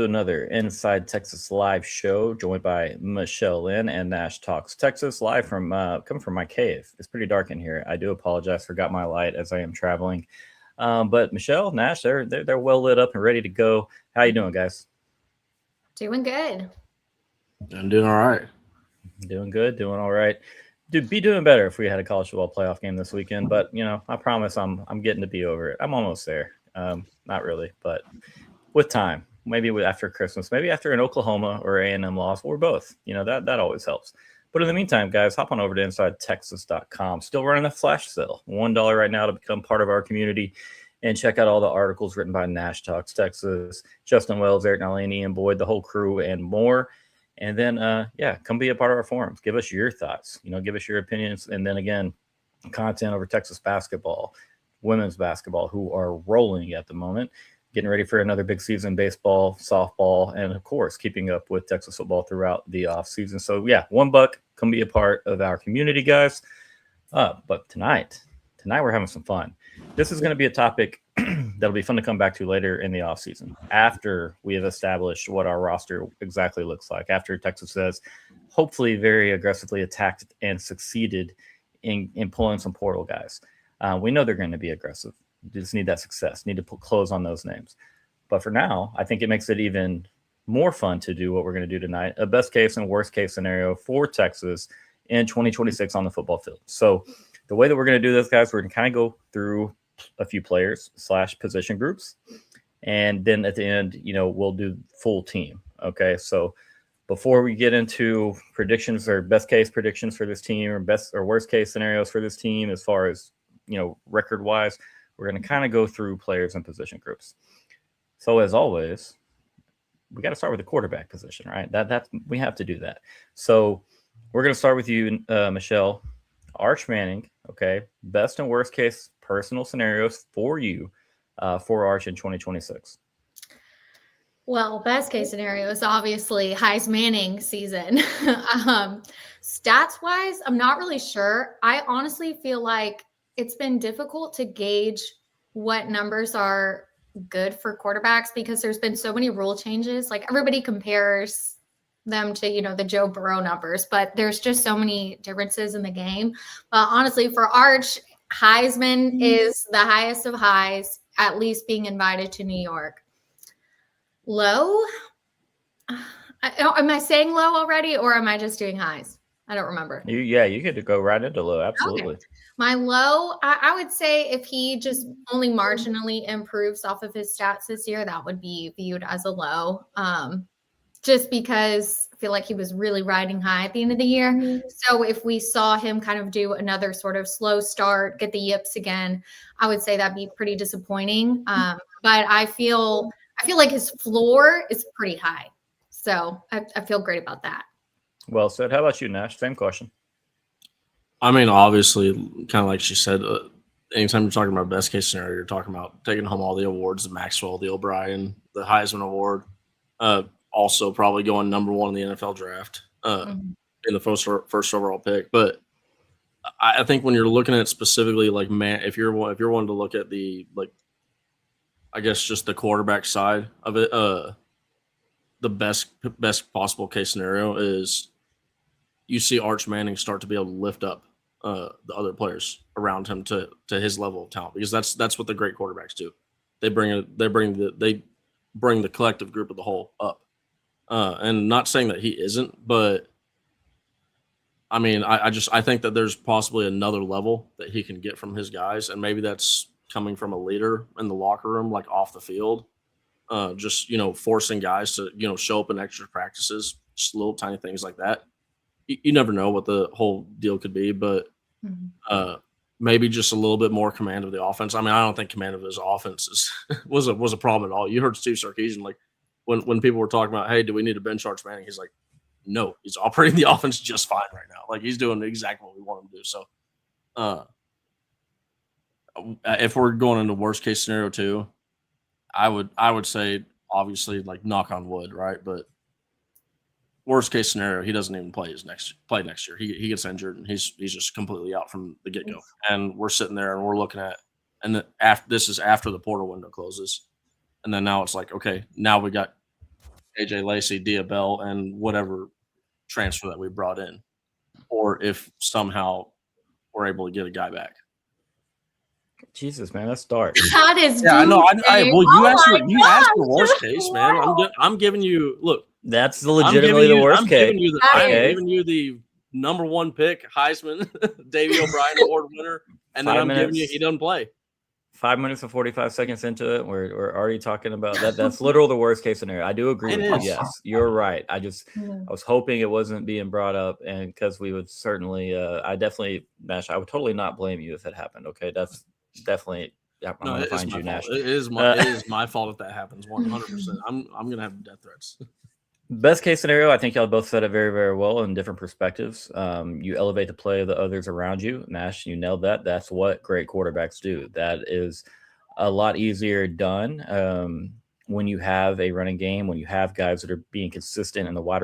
to another Inside Texas Live show, joined by McClellan and Nash Talks Texas, live from coming from my cave. It's pretty dark in here. I do apologize, forgot my light as I am traveling. But Michelle, Nash, they're well lit up and ready to go. How you doing, guys? Doing good. I'm doing all right. Doing good, doing all right. Dude, be doing better if we had a college football playoff game this weekend. But I promise I'm getting to be over it. I'm almost there. Not really, but with time. Maybe after Christmas, maybe after an Oklahoma or A&M loss, or both. That always helps. But in the meantime, guys, hop on over to InsideTexas.com. Still running a flash sale. $1 right now to become part of our community. And check out all the articles written by Nash Talks Texas, Justin Wells, Eric Nalini, Ian Boyd, the whole crew, and more. And then, come be a part of our forums. Give us your thoughts. Give us your opinions. And then again, content over Texas basketball, women's basketball, who are rolling at the moment, getting ready for another big season, baseball, softball, and of course, keeping up with Texas football throughout the off season. So yeah, $1, come be a part of our community, guys. But tonight we're having some fun. This is going to be a topic that'll be fun to come back to later in the off season, after we have established what our roster exactly looks like, after Texas has hopefully very aggressively attacked and succeeded in pulling some portal guys. We know they're going to be aggressive. You just need that success, need to put close on those names. But for now, I think it makes it even more fun to do what we're going to do tonight, a best case and worst case scenario for Texas in 2026 on the football field. So the way that we're going to do this, guys, we're going to kind of go through a few players / position groups. And then at the end, we'll do full team. Okay. So before we get into predictions or best case predictions for this team, or best or worst case scenarios for this team, as far as, record wise, we're going to kind of go through players and position groups. So as always, we got to start with the quarterback position, right? That's we have to do that. So we're going to start with you, Michelle. Arch Manning, okay, best and worst case personal scenarios for you for Arch in 2026. Well, best case scenario is obviously Heis Manning season. Stats wise, I'm not really sure. I honestly feel like it's been difficult to gauge what numbers are good for quarterbacks because there's been so many rule changes. Like everybody compares them to, the Joe Burrow numbers, but there's just so many differences in the game. But honestly, for Arch, Heisman is the highest of highs, at least being invited to New York. Low? Am I saying low already, or am I just doing highs? I don't remember. You get to go right into low. Absolutely. Okay. My low, I would say if he just only marginally improves off of his stats this year, that would be viewed as a low. Just because I feel like he was really riding high at the end of the year. Mm-hmm. So if we saw him kind of do another sort of slow start, get the yips again, I would say that'd be pretty disappointing. But I feel like his floor is pretty high. So I feel great about that. Well said. How about you, Nash? Same question. I mean, obviously, kind of like she said, anytime you're talking about best case scenario, you're talking about taking home all the awards, the Maxwell, the O'Brien, the Heisman Award. Also probably going number one in the NFL draft in the first overall pick. But I think when you're looking at specifically, like, man, if you're wanting to look at the, like, I guess just the quarterback side of it, the best possible case scenario is you see Arch Manning start to be able to lift up the other players around him to his level of talent, because that's what the great quarterbacks do. They bring the collective group of the whole up. And not saying that he isn't, but I mean, I think that there's possibly another level that he can get from his guys, and maybe that's coming from a leader in the locker room, like off the field, just forcing guys to show up in extra practices, just little tiny things like that. You never know what the whole deal could be, but maybe just a little bit more command of the offense. I mean, I don't think command of his offense was a problem at all. You heard Steve Sarkisian, like, when people were talking about, hey, do we need to bench Arch Manning? He's like, no, he's operating the offense just fine right now. Like, he's doing exactly what we want him to do. So if we're going into worst case scenario too, I would say, obviously, like, knock on wood, right? But worst case scenario, he doesn't even play next year. He gets injured and he's just completely out from the get-go. And we're sitting there and we're looking at, and this is after the portal window closes. And then now it's like, okay, now we got AJ Lacey, Diabell, and whatever transfer that we brought in, or if somehow we're able to get a guy back. Jesus, man, that's dark. That is Yeah, I know. Well, you asked my for worst case, man. Wow. I'm giving you look. That's legitimately the worst case. I'm giving you the number one pick, Heisman, Davey O'Brien Award winner, and then giving you he doesn't play. 5 minutes and 45 seconds into it, we're already talking about that. That's literally the worst case scenario. I do agree with you. Yes, you're right. I was hoping it wasn't being brought up, and because we would certainly, I definitely, Nash, I would totally not blame you if it happened. Okay, that's definitely. I'm gonna find you, Nash. It is my fault if that happens. 100%. I'm gonna have death threats. Best case scenario, I think y'all both said it very, very well in different perspectives. You elevate the play of the others around you. Nash, you nailed that. That's what great quarterbacks do. That is a lot easier done when you have a running game, when you have guys that are being consistent in the wide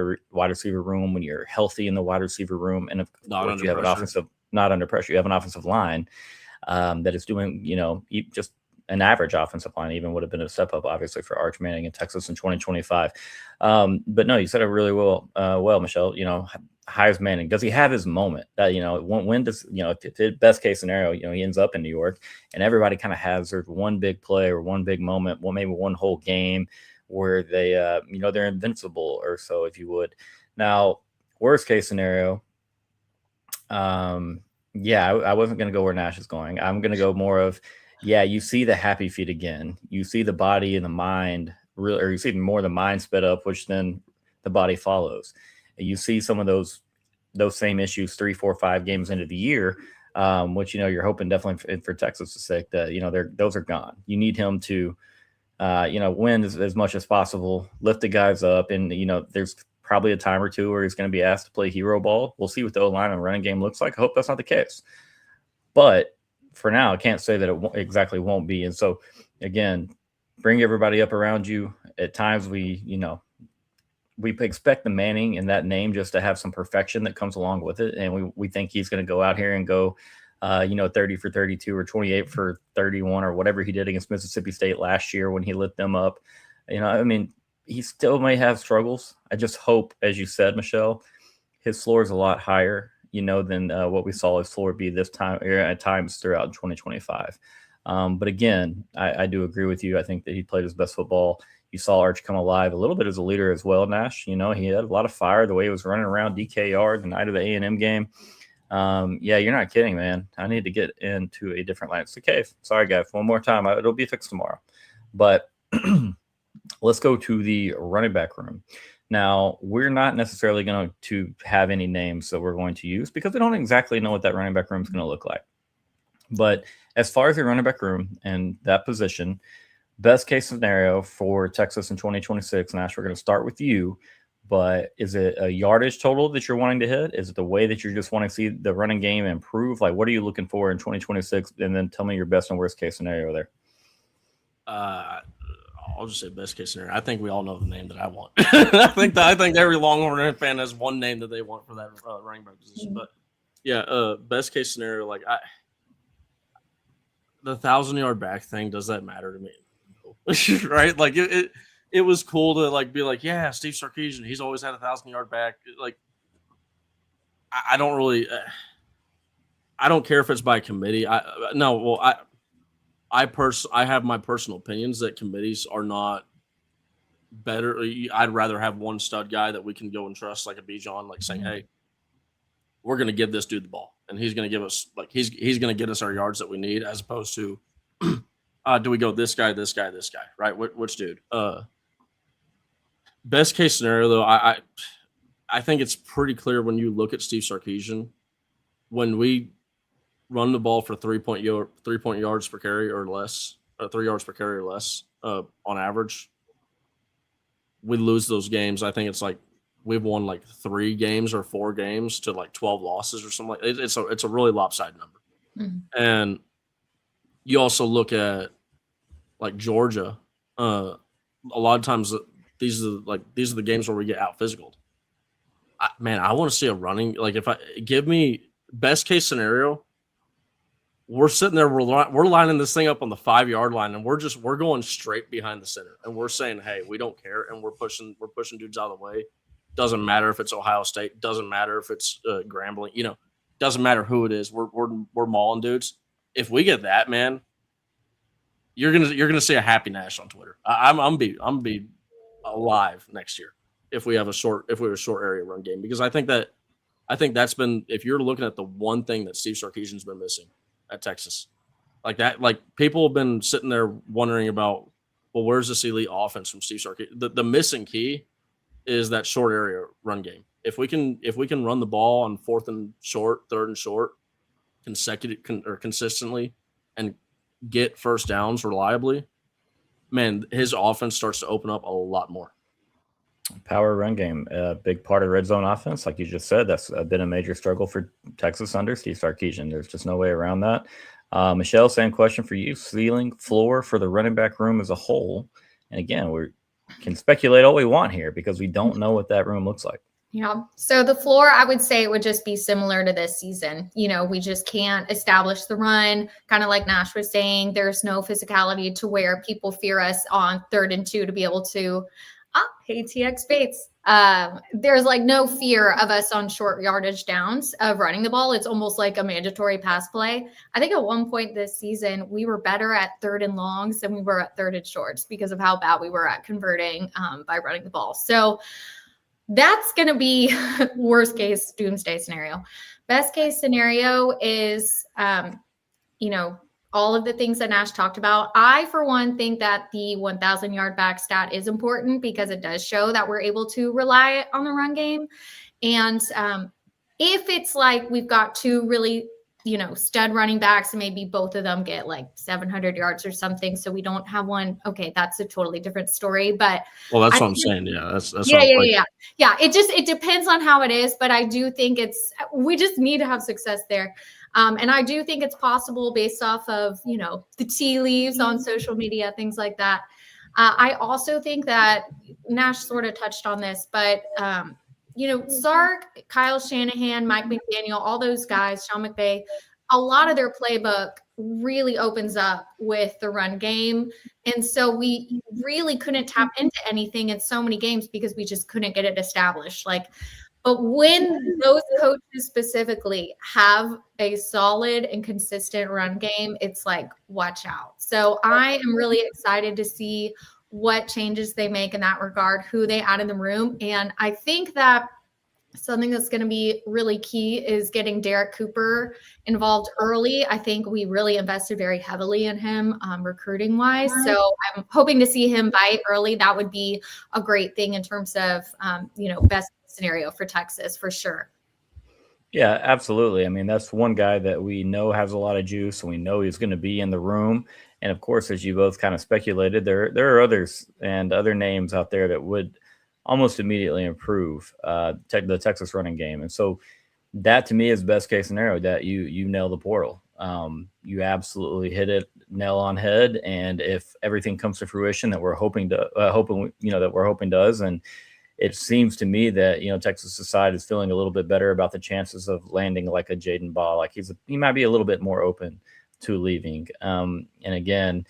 receiver room, when you're healthy in the wide receiver room, and of course you have not under pressure. You have an offensive line that is doing, just an average offensive line even would have been a step up, obviously, for Arch Manning in Texas in 2025. But no, you said it really well, Michelle. Heisman Manning, does he have his moment? That when does best case scenario, he ends up in New York, and everybody kind of has their one big play or one big moment, maybe one whole game where they, they're invincible or so, if you would. Now, worst case scenario. I wasn't going to go where Nash is going. I'm going to go more of. Yeah, you see the happy feet again. You see the body and the mind, or you see more the mind sped up, which then the body follows. And you see some of those same issues 3, 4, 5 games into the year, which you're hoping definitely for Texas' sake that those are gone. You need him to win as much as possible, lift the guys up, and there's probably a time or two where he's going to be asked to play hero ball. We'll see what the O-line and running game looks like. I hope that's not the case, but for now, I can't say that it exactly won't be. And so, again, bring everybody up around you. At times, we expect the Manning and that name just to have some perfection that comes along with it. And we think he's going to go out here and go, 30 for 32 or 28 for 31 or whatever he did against Mississippi State last year when he lit them up. He still may have struggles. I just hope, as you said, Michelle, his floor is a lot higher than what we saw his floor be this time at times throughout 2025. But again, I do agree with you. I think that he played his best football. You saw Arch come alive a little bit as a leader as well, Nash. He had a lot of fire the way he was running around DKR the night of the A&M game. You're not kidding, man. I need to get into a different line. It's okay. Sorry, guys. One more time. It'll be fixed tomorrow. But let's go to the running back room. Now, we're not necessarily going to have any names that we're going to use because we don't exactly know what that running back room is going to look like. But as far as the running back room and that position, best case scenario for Texas in 2026, Nash, we're going to start with you. But is it a yardage total that you're wanting to hit? Is it the way that you're just wanting to see the running game improve? Like, what are you looking for in 2026? And then tell me your best and worst case scenario there. I'll just say best case scenario. I think we all know the name that I want. I think every Longhorn fan has one name that they want for that running back position. But yeah, best case scenario, like the 1,000-yard back thing, does that matter to me? No. Right? Like it was cool to be like, yeah, Steve Sarkisian, he's always had a 1,000-yard back. Like I don't really, I don't care if it's by committee. I have my personal opinions that committees are not better. I'd rather have one stud guy that we can go and trust, like a Bijan, saying, hey, we're going to give this dude the ball and he's going to give us he's going to get us our yards that we need, as opposed to do we go this guy, right? Which dude? Best case scenario though, I think it's pretty clear when you look at Steve Sarkisian, when we run the ball for 3 point yards per carry or less, 3 yards per carry or less on average, we lose those games. I think it's we've won 3 games or 4 games to 12 losses or something. It's a really lopsided number. Mm-hmm. And you also look at Georgia. A lot of times these are the games where we get out physical. I want to see a running. If I give me best case scenario, we're sitting there, we're lining this thing up on the 5-yard line, and we're going straight behind the center, and we're saying, hey, we don't care, and we're pushing dudes out of the way. Doesn't matter if it's Ohio State, doesn't matter if it's Grambling, doesn't matter who it is. We're mauling dudes. If we get that, man, you're gonna see a happy Nash on Twitter. I'm gonna be alive next year if we have a short area run game, because I think that's been, if you're looking at the one thing that Steve Sarkisian's been missing at Texas, like people have been sitting there wondering about, well, where's this elite offense from Steve Sarkisian? The missing key is that short area run game. If we can run the ball on 4th and short, 3rd and short, consistently, and get first downs reliably, man, his offense starts to open up a lot more. Power run game, a big part of red zone offense, like you just said. That's been a major struggle for Texas under Steve Sarkisian. There's just no way around that. Michelle, same question for you. Ceiling, floor for the running back room as a whole. And again, we can speculate all we want here because we don't know what that room looks like. Yeah. So the floor, I would say it would just be similar to this season. We just can't establish the run, kind of like Nash was saying. There's no physicality to where people fear us on 3rd and 2 to be able to, hey, TX Bates. There's like no fear of us on short yardage downs of running the ball. It's almost like a mandatory pass play. I think at one point this season, we were better at 3rd and longs than we were at 3rd and shorts because of how bad we were at converting by running the ball. So that's going to be worst case doomsday scenario. Best case scenario is, all of the things that Nash talked about. I, for one, think that the 1,000 yard back stat is important because it does show that we're able to rely on the run game. And if it's like we've got 2 really, stud running backs and maybe both of them get like 700 yards or something, so we don't have one, okay, that's a totally different story. But well, that's what I'm saying. Yeah, that's yeah. It depends on how it is, but I do think we just need to have success there. And I do think it's possible based off of, the tea leaves on social media, things like that. I also think that Nash sort of touched on this, but, Sark, Kyle Shanahan, Mike McDaniel, all those guys, Sean McVay, a lot of their playbook really opens up with the run game. And so we really couldn't tap into anything in so many games because we just couldn't get it established. But when those coaches specifically have a solid and consistent run game, it's like, watch out. So I am really excited to see what changes they make in that regard, who they add in the room. And I think that something that's going to be really key is getting Derek Cooper involved early. I think we really invested very heavily in him recruiting wise. So I'm hoping to see him bite early. That would be a great thing in terms of, best scenario for Texas for sure. Yeah, absolutely. I mean, that's one guy that we know has a lot of juice and we know he's going to be in the room. And of course, as you both kind of speculated, there are others and other names out there that would almost immediately improve the Texas running game. And so that to me is best case scenario, that you nail the portal. You absolutely hit it nail on head. And if everything comes to fruition that we're hoping does, and it seems to me that, Texas side is feeling a little bit better about the chances of landing like a Jaden Ball. Like he might be a little bit more open to leaving. And again,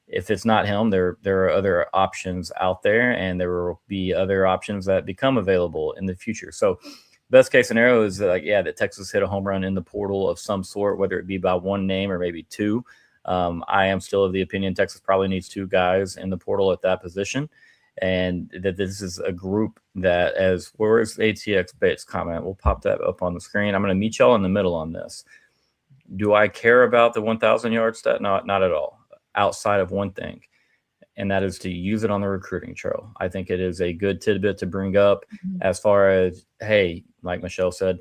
if it's not him, there are other options out there, and there will be other options that become available in the future. So best case scenario is that Texas hit a home run in the portal of some sort, whether it be by one name or maybe 2. I am still of the opinion Texas probably needs 2 guys in the portal at that position. And that this is a group that, where's ATX Bates comment? We'll pop that up on the screen. I'm going to meet y'all in the middle on this. Do I care about the 1,000 yard stat? Not at all, outside of one thing, and that is to use it on the recruiting trail. I think it is a good tidbit to bring up as far as, hey, like Michelle said,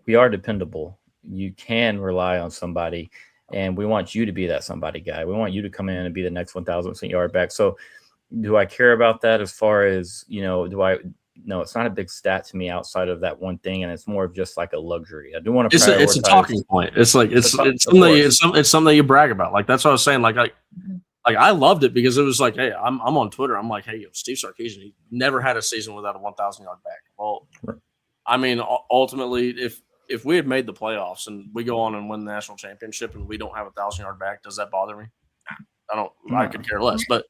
we are dependable. You can rely on somebody, and we want you to be that somebody guy. We want you to come in and be the next 1,000 yard back. So do I care about that as far as, no, it's not a big stat to me outside of that one thing, and it's more of just like a luxury. I do want to. It's a talking point. It's like it's something you brag about. Like that's what I was saying. Like I loved it because it was like, hey, I'm on Twitter. I'm like, hey, Steve Sarkisian, he never had a season without a 1,000 yard back. Well, I mean, ultimately, if we had made the playoffs and we go on and win the national championship and we don't have a 1,000-yard back, does that bother me? I could care less. But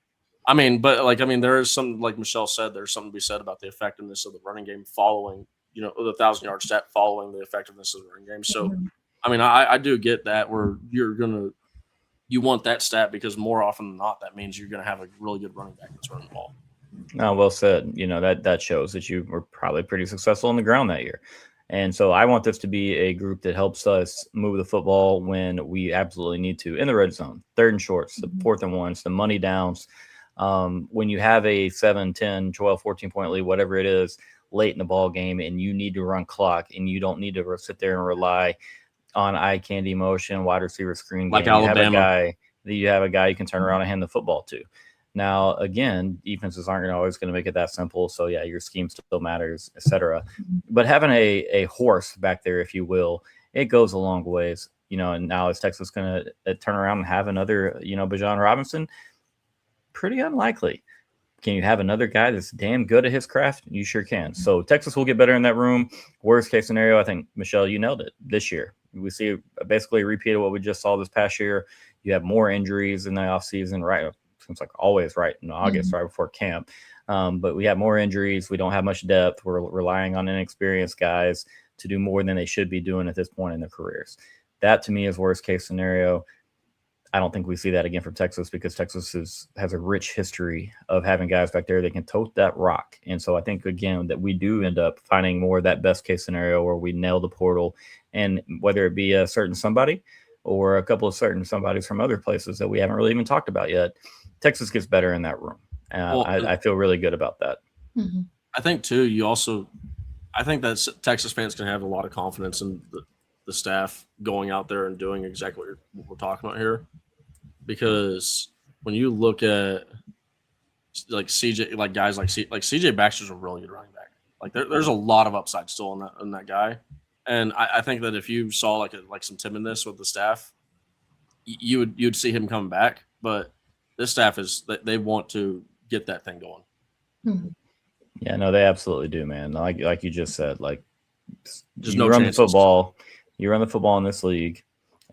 there is something, like Michelle said, there's something to be said about the effectiveness of the running game following, the 1,000-yard stat following the effectiveness of the running game. So, I do get that where you want that stat because more often than not, that means you're going to have a really good running back that's running the ball. Oh, well said. That shows that you were probably pretty successful on the ground that year. And so I want this to be a group that helps us move the football when we absolutely need to in the red zone, 3rd and shorts, the 4th and 1s, the money downs. When you have a 7, 10, 12, 14-point lead, whatever it is, late in the ball game, and you need to run clock, and you don't need to sit there and rely on eye candy motion, wide receiver screen. Like game. Alabama. You have a guy you can turn around and hand the football to. Now, again, defenses aren't always going to make it that simple. So, yeah, your scheme still matters, et cetera. But having a horse back there, if you will, it goes a long ways. And now is Texas going to turn around and have another, Bijan Robinson? Pretty unlikely. Can you have another guy that's damn good at his craft? You sure can. So Texas will get better in that room. Worst case scenario, I think, Michelle, you nailed it this year. We see basically a repeat of what we just saw this past year. You have more injuries in the offseason, right? Seems like always right in August, right before camp. But we have more injuries. We don't have much depth. We're relying on inexperienced guys to do more than they should be doing at this point in their careers. That, to me, is worst case scenario. I don't think we see that again from Texas because Texas has a rich history of having guys back there that can tote that rock. And so I think, again, that we do end up finding more of that best case scenario where we nail the portal, and whether it be a certain somebody or a couple of certain somebodies from other places that we haven't really even talked about yet, Texas gets better in that room. I feel really good about that. Mm-hmm. I think, too, I think that Texas fans can have a lot of confidence in the staff going out there and doing exactly what we're talking about here. Because when you look at like CJ, like guys like CJ Baxter's a really good running back. Like there's a lot of upside still in that guy. And I think that if you saw like some timidness with the staff, you'd see him coming back. But this staff they want to get that thing going. Mm-hmm. Yeah, no, they absolutely do, man. Like you just said, just you run the football. You run the football in this league,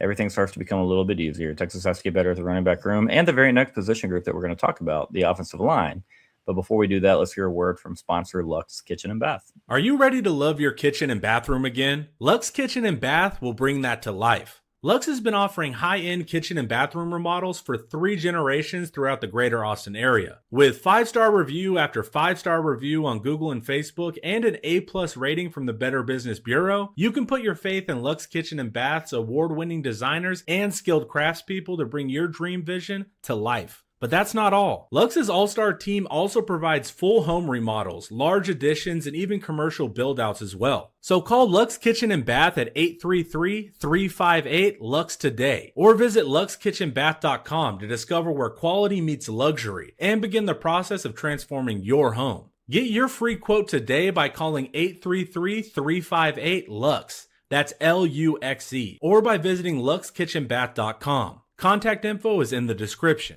everything starts to become a little bit easier. Texas has to get better at the running back room and the very next position group that we're going to talk about, the offensive line. But before we do that, let's hear a word from sponsor Luxe Kitchen and Bath. Are you ready to love your kitchen and bathroom again? Luxe Kitchen and Bath will bring that to life. Luxe has been offering high-end kitchen and bathroom remodels for 3 generations throughout the greater Austin area. With 5-star review after 5-star review on Google and Facebook and an A+ rating from the Better Business Bureau, you can put your faith in Luxe Kitchen and Bath's award-winning designers and skilled craftspeople to bring your dream vision to life. But that's not all. Luxe's all-star team also provides full home remodels, large additions, and even commercial build-outs as well. So call Luxe Kitchen and Bath at 833-358-LUXE today, or visit luxekitchenbath.com to discover where quality meets luxury and begin the process of transforming your home. Get your free quote today by calling 833-358-LUXE. That's LUXE, or by visiting luxekitchenbath.com. Contact info is in the description.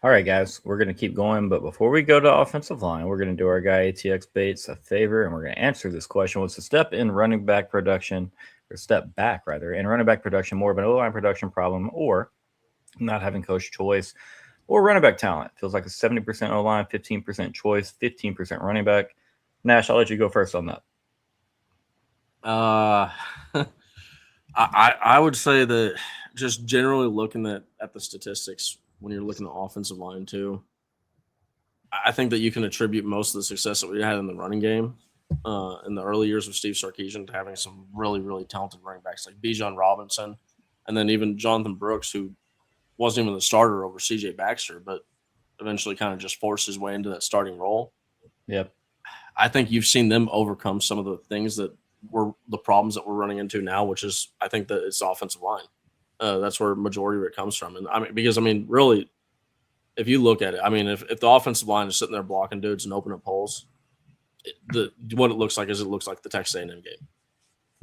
All right, guys, we're going to keep going. But before we go to offensive line, we're going to do our guy ATX Bates a favor, and we're going to answer this question. What's the step in running back production, or step back, rather, in running back production, more of an O-line production problem, or not having coach choice, or running back talent? Feels like a 70% O-line, 15% choice, 15% running back. Nash, I'll let you go first on that. I would say that just generally looking at the statistics, when you're looking at offensive line too, I think that you can attribute most of the success that we had in the running game in the early years of Steve Sarkisian to having some really, really talented running backs like Bijan Robinson, and then even Jonathan Brooks, who wasn't even the starter over CJ Baxter, but eventually kind of just forced his way into that starting role. Yep. I think you've seen them overcome some of the things that were the problems that we're running into now, which is I think that it's the offensive line. That's where majority of it comes from. And really, if you look at it, if the offensive line is sitting there blocking dudes and opening up holes, what it looks like is the Texas A&M game.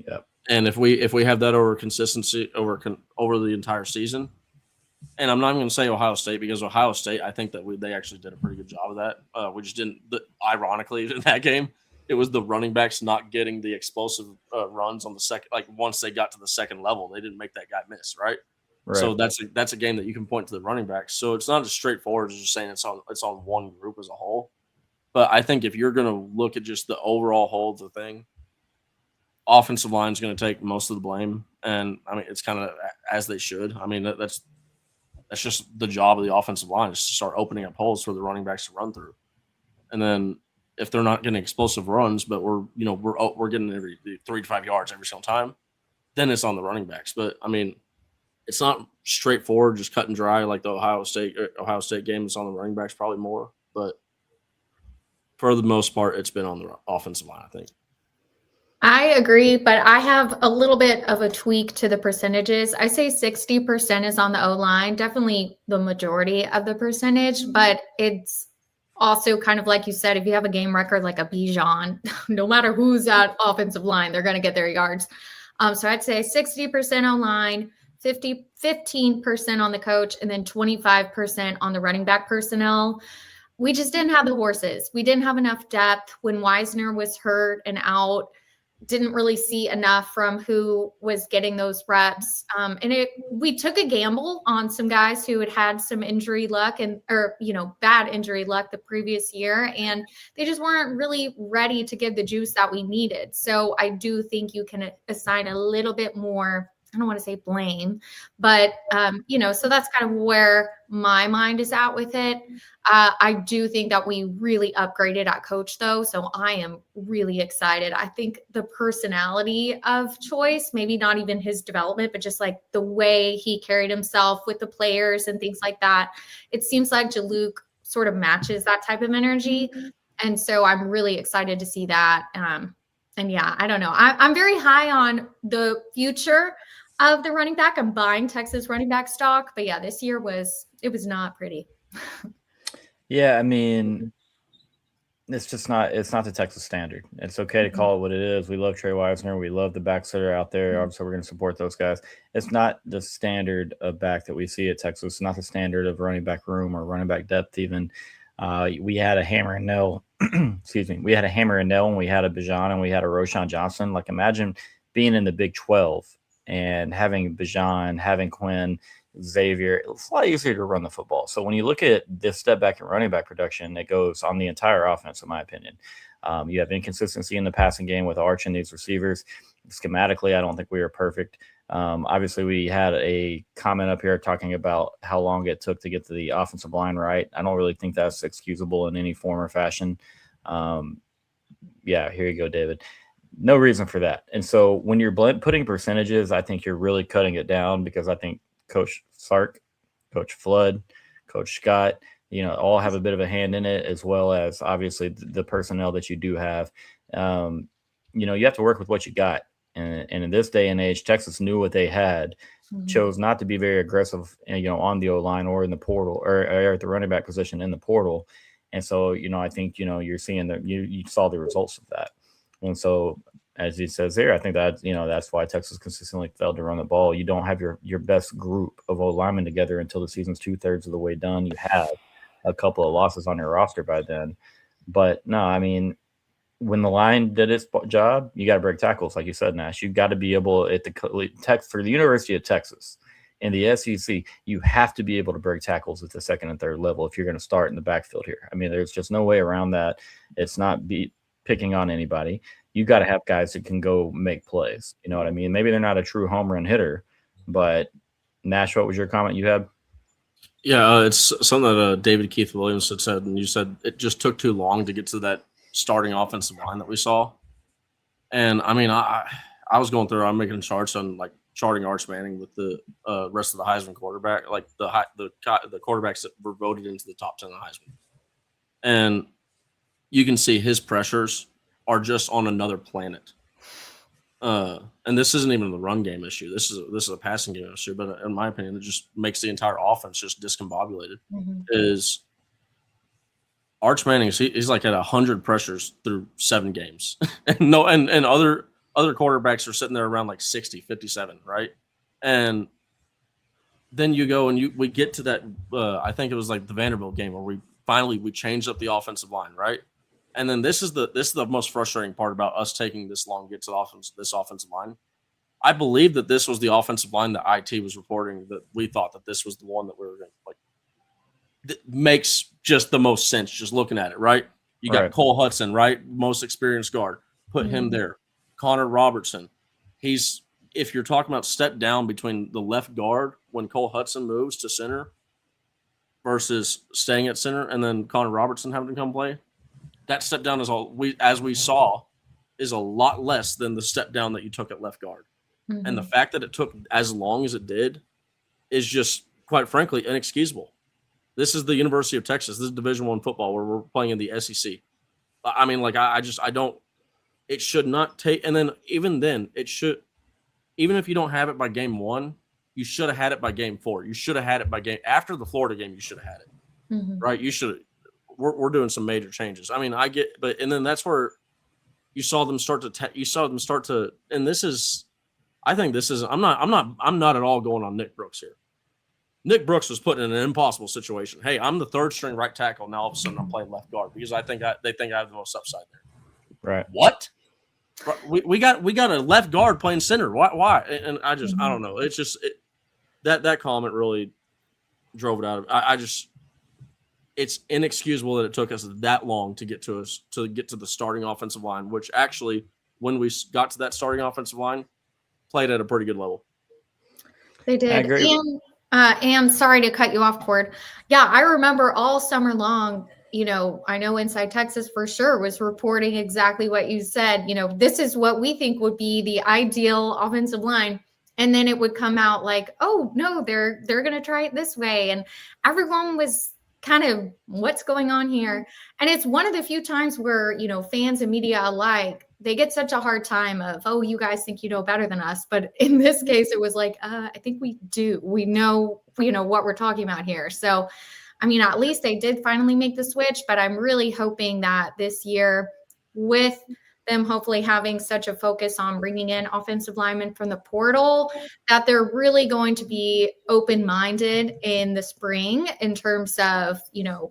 Yeah. And if we have that over consistency over the entire season, and I'm not even going to say Ohio State, because Ohio State, I think that they actually did a pretty good job of that. We just didn't, ironically, in that game, it was the running backs not getting the explosive runs on the second. Like once they got to the second level, they didn't make that guy miss, right? So that's a game that you can point to the running backs. So it's not as straightforward as just saying it's on one group as a whole. But I think if you're going to look at just the overall whole of the thing, offensive line is going to take most of the blame, and I mean it's kind of as they should. I mean that's just the job of the offensive line, is to start opening up holes for the running backs to run through. And then if they're not getting explosive runs, but we're getting every 3 to 5 yards every single time, then it's on the running backs. But I mean, it's not straightforward, just cut and dry like the Ohio State game. It's on the running backs probably more, but for the most part, it's been on the offensive line, I think. I agree, but I have a little bit of a tweak to the percentages. I say 60% is on the O-line, definitely the majority of the percentage, but it's also kind of like you said, if you have a game record like a Bijan, no matter who's at offensive line, they're going to get their yards. So I'd say 60% O-line, 15% on the coach, and then 25% on the running back personnel. We just didn't have the horses. We didn't have enough depth when Wisner was hurt and out. Didn't really see enough from who was getting those reps. We took a gamble on some guys who had some injury luck or bad injury luck the previous year, and they just weren't really ready to give the juice that we needed. So I do think you can assign a little bit more, I don't want to say blame, but, so that's kind of where my mind is at with it. I do think that we really upgraded at coach, though. So I am really excited. I think the personality of Choice, maybe not even his development, but just like the way he carried himself with the players and things like that. It seems like Jaluk sort of matches that type of energy. And so I'm really excited to see that. And yeah, I don't know. I'm very high on the future of the running back. I'm buying Texas running back stock, but yeah, this year was not pretty. Yeah, I mean, it's not the Texas standard. It's okay to call it what it is. We love Trey Wisner. We love the backs that are out there. Obviously, we're going to support those guys. It's not the standard of back that we see at Texas. It's not the standard of running back room or running back depth even. We had a hammer and nail. Excuse me. We had a hammer and nail, and we had a Bijan, and we had a Roshan Johnson. Like, imagine being in the Big 12 and having Bijan, having Quinn, Xavier. It's a lot easier to run the football. So when you look at this step back in running back production, it goes on the entire offense, in my opinion. You have inconsistency in the passing game with Arch and these receivers. Schematically, I don't think we were perfect. Obviously, we had a comment up here talking about how long it took to get to the offensive line right. I don't really think that's excusable in any form or fashion. Yeah, here you go, David. No reason for that. And so when you're putting percentages, I think you're really cutting it down, because I think Coach Sark, Coach Flood, Coach Scott, all have a bit of a hand in it, as well as obviously the personnel that you do have. You have to work with what you got. And in this day and age, Texas knew what they had, chose not to be very aggressive, on the O-line or in the portal or at the running back position in the portal. And so, I think, you're seeing that you saw the results of that. And so, as he says there, I think that, that's why Texas consistently failed to run the ball. You don't have your best group of O-linemen together until the season's 2/3 of the way done. You have a couple of losses on your roster by then. But no, I mean, when the line did its job, you got to break tackles, like you said, Nash. You've got to be able for the University of Texas and the SEC, you have to be able to break tackles at the second and third level if you're going to start in the backfield here. I mean, there's just no way around that. It's not picking on anybody. You got to have guys that can go make plays. You know what I mean? Maybe they're not a true home run hitter, but Nash, what was your comment you had? Yeah, it's something that David Keith Williams had said, and you said it just took too long to get to that starting offensive line that we saw. And I mean, I was going through, I'm making charts on like charting Arch Manning with the rest of the Heisman quarterback, like the quarterbacks that were voted into the top 10 of the Heisman. And you can see his pressures are just on another planet. And this isn't even the run game issue. This is a passing game issue. But in my opinion, it just makes the entire offense just discombobulated. Is Arch Manning, he's like at 100 pressures through 7 games. and other quarterbacks are sitting there around like 60, 57, right? And then you go and we get to that, I think it was like the Vanderbilt game where we changed up the offensive line, right? And then this is the most frustrating part about us taking this long to get to this offensive line. I believe that this was the offensive line that IT was reporting, that we thought that this was the one that we were going to like. That makes just the most sense just looking at it, right? You got Cole Hudson, right? Most experienced guard. Put him there. Connor Robertson. If you're talking about step down between the left guard when Cole Hudson moves to center versus staying at center and then Connor Robertson having to come play, that step down as we saw, is a lot less than the step down that you took at left guard. Mm-hmm. And the fact that it took as long as it did is just, quite frankly, inexcusable. This is the University of Texas. This is Division I football where we're playing in the SEC. I mean, like, I don't – it should not take – and then even then, it should – even if you don't have it by game 1, you should have had it by game 4. You should have had it by game – after the Florida game, you should have had it, right? You should – we're doing some major changes. I mean, I get – but – and then that's where you saw them start to – and this is – I think this is – I'm not at all going on Nick Brooks here. Nick Brooks was put in an impossible situation. Hey, I'm the third string right tackle. Now all of a sudden I'm playing left guard because they think I have the most upside there. Right. What? We got a left guard playing center. Why? And I don't know. It's just that comment really drove it out of. It's inexcusable that it took us that long to get to the starting offensive line, which actually, when we got to that starting offensive line, played at a pretty good level. They did. I agree. Am, sorry to cut you off, Cord. Yeah, I remember all summer long, I know Inside Texas for sure was reporting exactly what you said. This is what we think would be the ideal offensive line. And then it would come out like, oh, no, they're going to try it this way. And everyone was kind of, what's going on here? And it's one of the few times where, fans and media alike, they get such a hard time of, oh, you guys think you know better than us. But in this case, it was like, I think we do. We know, what we're talking about here. So, I mean, at least they did finally make the switch. But I'm really hoping that this year, with them hopefully having such a focus on bringing in offensive linemen from the portal, that they're really going to be open-minded in the spring in terms of,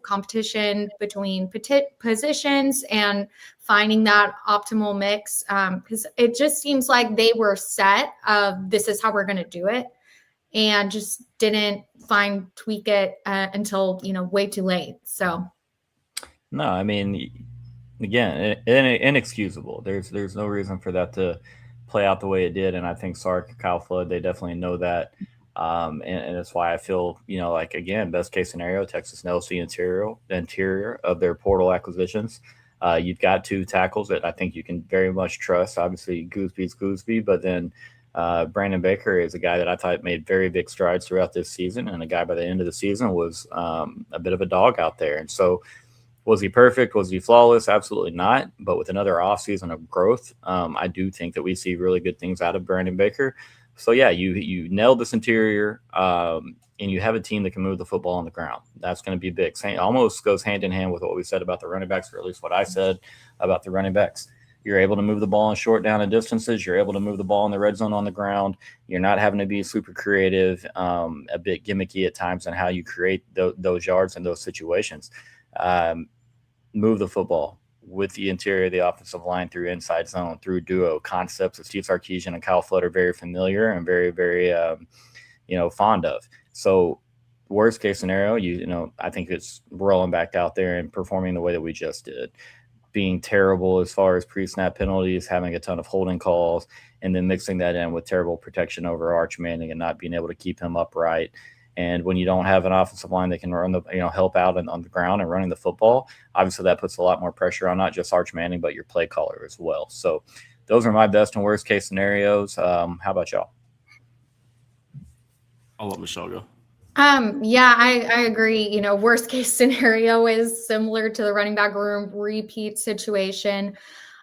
competition between positions and finding that optimal mix. Because it just seems like they were set of this is how we're going to do it and just didn't tweak it until, way too late. So. No, I mean, again, inexcusable. There's no reason for that to play out the way it did. And I think Sark, Kyle Flood, they definitely know that. And that's why I feel, like, again, best case scenario, Texas nails the interior of their portal acquisitions. You've got 2 tackles that I think you can very much trust. Obviously, Goosby's Goosby, but then Brandon Baker is a guy that I thought made very big strides throughout this season. And a guy by the end of the season was a bit of a dog out there. And so, was he perfect? Was he flawless? Absolutely not. But with another offseason of growth, I do think that we see really good things out of Brandon Baker. So, yeah, you nailed this interior, and you have a team that can move the football on the ground. That's going to be big. It almost goes hand in hand with what we said about the running backs, or at least what I said about the running backs. You're able to move the ball in short down and distances. You're able to move the ball in the red zone on the ground. You're not having to be super creative, a bit gimmicky at times on how you create those yards in those situations. Move the football with the interior of the offensive line through inside zone, through duo concepts that Steve Sarkisian and Kyle Flood are very familiar and very, very, fond of. So worst case scenario, I think it's rolling back out there and performing the way that we just did, being terrible as far as pre-snap penalties, having a ton of holding calls, and then mixing that in with terrible protection over Arch Manning and not being able to keep him upright. And when you don't have an offensive line that can run help out on the ground and running the football, obviously that puts a lot more pressure on not just Arch Manning, but your play caller as well. So those are my best and worst case scenarios. How about y'all? I'll let Michelle go. Yeah, I agree. Worst case scenario is similar to the running back room repeat situation.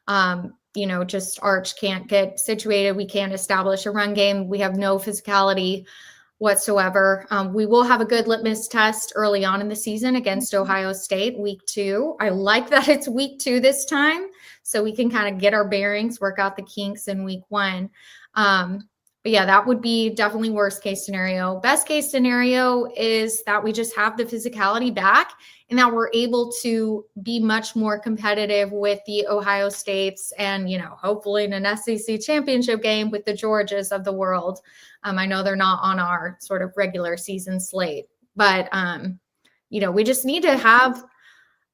Just Arch can't get situated. We can't establish a run game. We have no physicality whatsoever. We will have a good litmus test early on in the season against Ohio State, week 2. I like that it's week 2 this time, so we can kind of get our bearings, work out the kinks in week 1. But yeah, that would be definitely worst case scenario. Best case scenario is that we just have the physicality back and that we're able to be much more competitive with the Ohio States and, hopefully in an SEC championship game with the Georgias of the world. I know they're not on our sort of regular season slate, but, we just need to have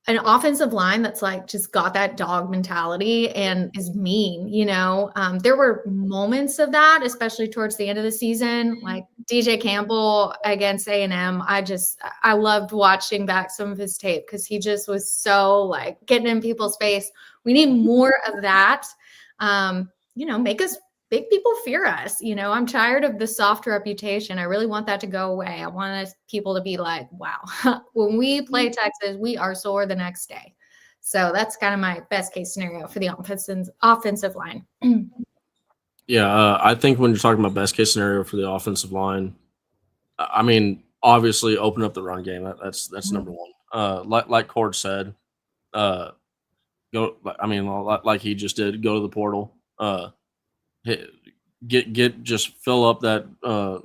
an offensive line that's like just got that dog mentality and is mean. There were moments of that, especially towards the end of the season, like DJ Campbell against A&M. I loved watching back some of his tape because he just was so like getting in people's face. We need more of that. Make people fear us. I'm tired of the soft reputation. I really want that to go away. I want people to be like, wow, when we play Texas, we are sore the next day. So that's kind of my best case scenario for the offensive line. Yeah, I think when you're talking about best case scenario for the offensive line, I mean, obviously open up the run game. That's number one. Like Cord said, go. I mean, like he just did, go to the portal. Just fill up that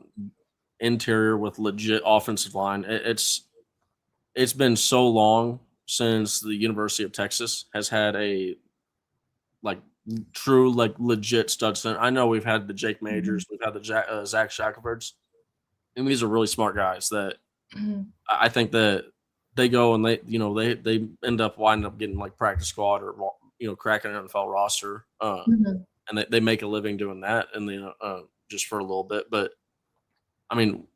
interior with legit offensive line. It's been so long since the University of Texas has had a true legit stud center. I know we've had the Jake Majors, we've had the Zach Shacklefords, and these are really smart guys that I think that they go and they end up winding up getting practice squad or cracking an NFL roster. And they make a living doing that, and just for a little bit. But I mean,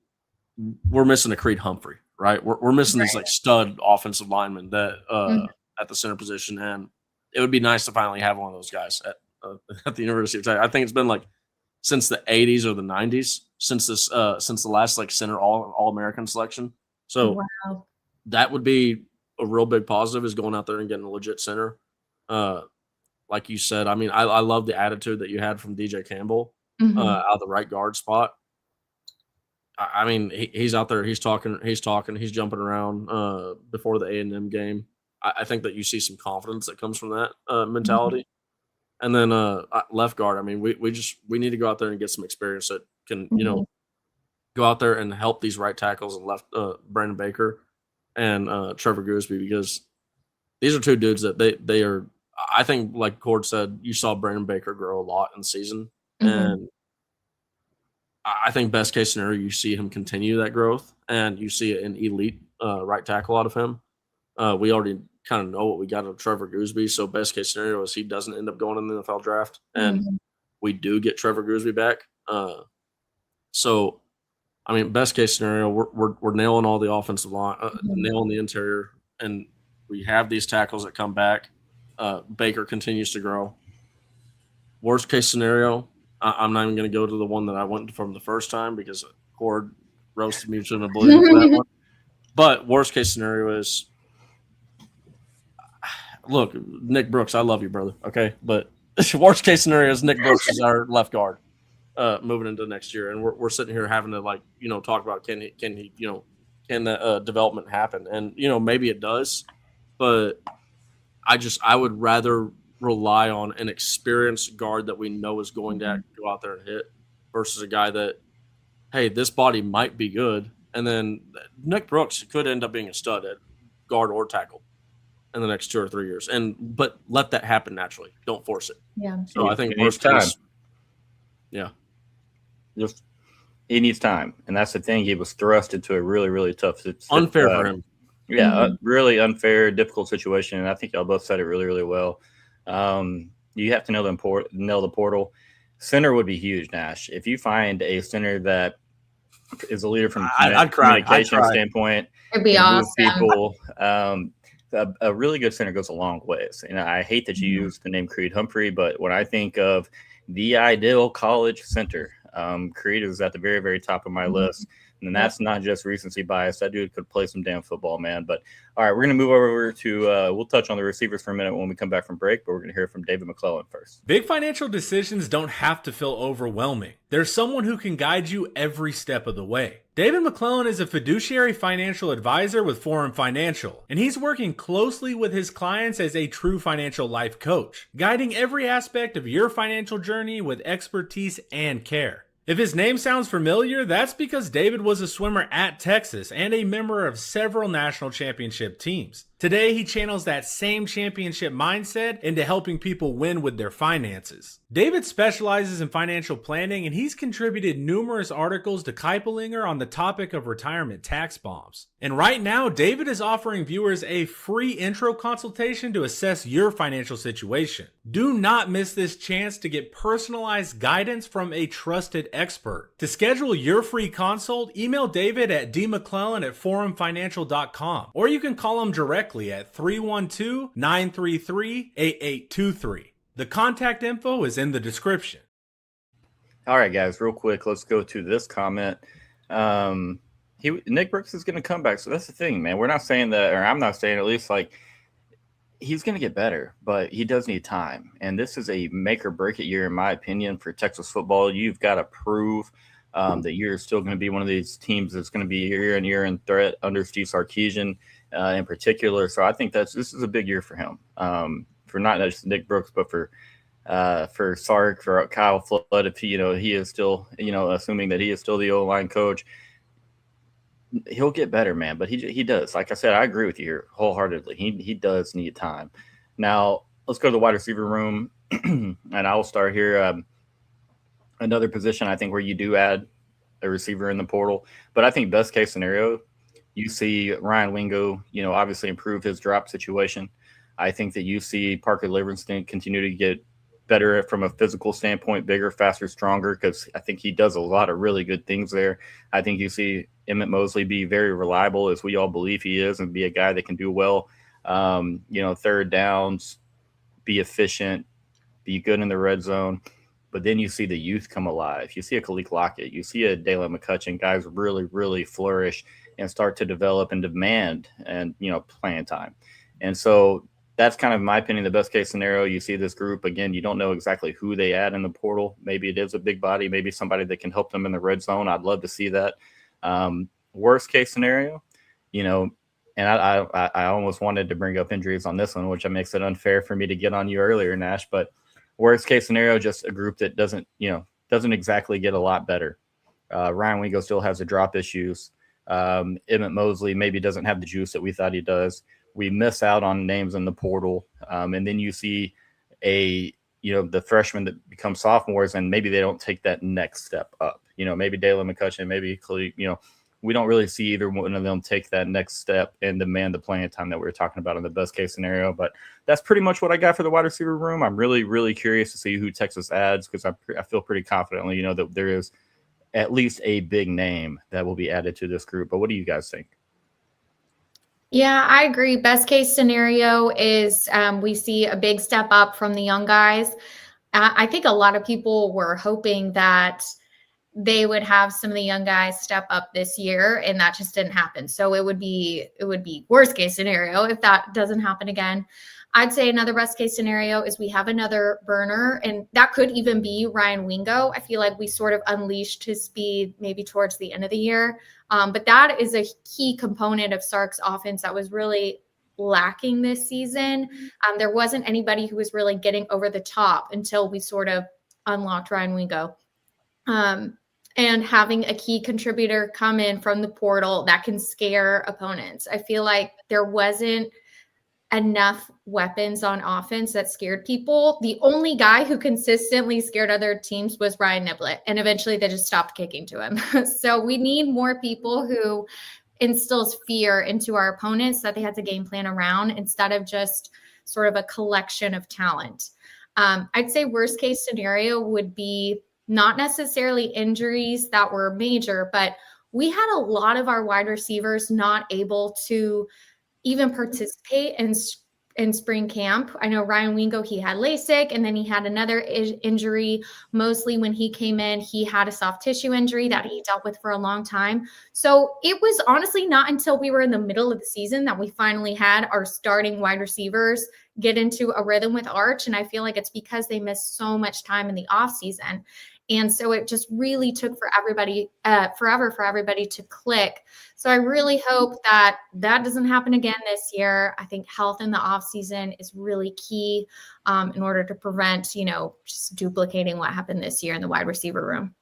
we're missing a Creed Humphrey, right? We're missing these stud offensive linemen that at the center position, and it would be nice to finally have one of those guys at the University of Texas. I think it's been since the 80s or the 90s since the last center all American selection. So that would be a real big positive, is going out there and getting a legit center. Like you said, I mean, I love the attitude that you had from DJ Campbell out of the right guard spot. I mean, he's out there, he's talking, he's jumping around before the A&M game. I think that you see some confidence that comes from that mentality. And then left guard, I mean, we need to go out there and get some experience that can, go out there and help these right tackles and left Brandon Baker and Trevor Gooseby, because these are two dudes that they are. I think, like Cord said, you saw Brandon Baker grow a lot in the season. And I think best case scenario, you see him continue that growth, and you see an elite right tackle out of him. We already kind of know what we got of Trevor Gooseby. So best case scenario is he doesn't end up going in the NFL draft, and we do get Trevor Gooseby back. So, I mean, best case scenario, we're nailing all the offensive line, nailing the interior, and we have these tackles that come back. Baker continues to grow. Worst case scenario, I'm not even going to go to the one that I went from the first time because Cord roasted me to an oblivion for that one. But worst case scenario is, look, Nick Brooks, I love you, brother. Okay, but worst case scenario is Nick Brooks is our left guard moving into next year, and we're sitting here having to talk about can that development happen, and maybe it does, but I would rather rely on an experienced guard that we know is going to go out there and hit versus a guy that, hey, this body might be good. And then Nick Brooks could end up being a stud at guard or tackle in the next 2 or 3 years. But let that happen naturally. Don't force it. Yeah. So I think worst case. Yeah. He needs time. And that's the thing. He was thrust into a really, really tough unfair for him. Yeah, really unfair, difficult situation. And I think y'all both said it really, really well. You have to nail the portal. Center would be huge, Nash. If you find a center that is a leader from a communication standpoint, it'd be awesome. People, a really good center goes a long ways. And I hate that you use the name Creed Humphrey, but when I think of the ideal college center, Creed is at the very, very top of my list. And that's not just recency bias. That dude could play some damn football, man. But all right, we're going to move over to we'll touch on the receivers for a minute when we come back from break, but we're going to hear from David McClellan first. Big financial decisions don't have to feel overwhelming. There's someone who can guide you every step of the way. David McClellan is a fiduciary financial advisor with Forum Financial, and he's working closely with his clients as a true financial life coach, guiding every aspect of your financial journey with expertise and care. If his name sounds familiar, that's because David was a swimmer at Texas and a member of several national championship teams. Today, he channels that same championship mindset into helping people win with their finances. David specializes in financial planning, and he's contributed numerous articles to Kiplinger on the topic of retirement tax bombs. And right now, David is offering viewers a free intro consultation to assess your financial situation. Do not miss this chance to get personalized guidance from a trusted expert. To schedule your free consult, email David at dmcclellan@forumfinancial.com, or you can call him directly at 312-933-8823. The contact info is in the description. All right, guys, real quick, let's go to this comment. Nick Brooks is going to come back. So that's the thing, man. We're not saying that, or I'm not saying at least, like, he's going to get better, but he does need time. And this is a make or break it year, in my opinion, for Texas football. You've got to prove that you're still going to be one of these teams that's going to be year in threat under Steve Sarkisian in particular. So I think this is a big year for him, for not just Nick Brooks, but for Sark, for Kyle Flood, if he is still, assuming that he is still the O-line coach. He'll get better, man. But he does. Like I said, I agree with you here wholeheartedly. He does need time. Now, let's go to the wide receiver room, and I will start here. Another position I think where you do add a receiver in the portal. But I think best case scenario, you see Ryan Wingo, obviously improve his drop situation. I think that you see Parker Livingston continue to get better from a physical standpoint, bigger, faster, stronger, because I think he does a lot of really good things there. I think you see Emmett Mosley be very reliable, as we all believe he is, and be a guy that can do well, third downs, be efficient, be good in the red zone. But then you see the youth come alive. You see a Khalil Lockett. You see a Dalen McCutcheon. Guys really, really flourish and start to develop and demand and, playing time. And so that's kind of, in my opinion, the best case scenario. You see this group, again, you don't know exactly who they add in the portal. Maybe it is a big body, maybe somebody that can help them in the red zone. I'd love to see that. Worst case scenario, and I almost wanted to bring up injuries on this one, which makes it unfair for me to get on you earlier, Nash. But worst case scenario, just a group that doesn't exactly get a lot better. Ryan Wingo still has the drop issues. Emmett Mosley maybe doesn't have the juice that we thought he does. We miss out on names in the portal. And then you see the freshmen that become sophomores, and maybe they don't take that next step up. Maybe Dalen McCutcheon, maybe Khalil, we don't really see either one of them take that next step and demand the playing time that we were talking about in the best case scenario. But that's pretty much what I got for the wide receiver room. I'm really, really curious to see who Texas adds, because I feel pretty confidently, that there is at least a big name that will be added to this group. But what do you guys think? Yeah, I agree. Best case scenario is we see a big step up from the young guys. I think a lot of people were hoping that they would have some of the young guys step up this year, and that just didn't happen. So it would be worst case scenario if that doesn't happen again. I'd say another best case scenario is we have another burner, and that could even be Ryan Wingo. I feel like we sort of unleashed his speed maybe towards the end of the year. But that is a key component of Sark's offense that was really lacking this season. There wasn't anybody who was really getting over the top until we sort of unlocked Ryan Wingo. And having a key contributor come in from the portal that can scare opponents. I feel like there wasn't enough weapons on offense that scared people. The only guy who consistently scared other teams was Ryan Niblett, and eventually they just stopped kicking to him. So we need more people who instills fear into our opponents that they have to game plan around, instead of just sort of a collection of talent. I'd say worst case scenario would be not necessarily injuries that were major, but we had a lot of our wide receivers not able to even participate in spring camp. I know Ryan Wingo, he had LASIK, and then he had another injury. Mostly when he came in, he had a soft tissue injury that he dealt with for a long time. So it was honestly not until we were in the middle of the season that we finally had our starting wide receivers get into a rhythm with Arch. And I feel like it's because they missed so much time in the off season. And so it just really took forever for everybody to click. So I really hope that doesn't happen again this year. I think health in the off season is really key in order to prevent, just duplicating what happened this year in the wide receiver room.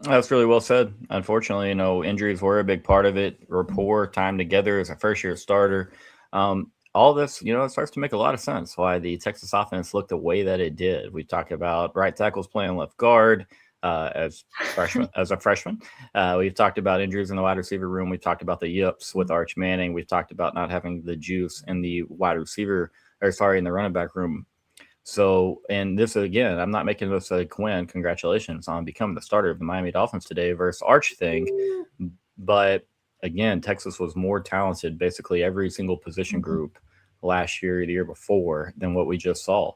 That's really well said. Unfortunately, injuries were a big part of it. Rapport, time together as a first-year starter. All this, it starts to make a lot of sense why the Texas offense looked the way that it did. We talked about right tackles playing left guard as a freshman. We've talked about injuries in the wide receiver room. We've talked about the yips with Arch Manning. We've talked about not having the juice in the in the running back room. So, and this again, I'm not making this a Quinn. Congratulations on becoming the starter of the Miami Dolphins today versus Arch thing. But again, Texas was more talented, basically every single position group last year, the year before, than what we just saw.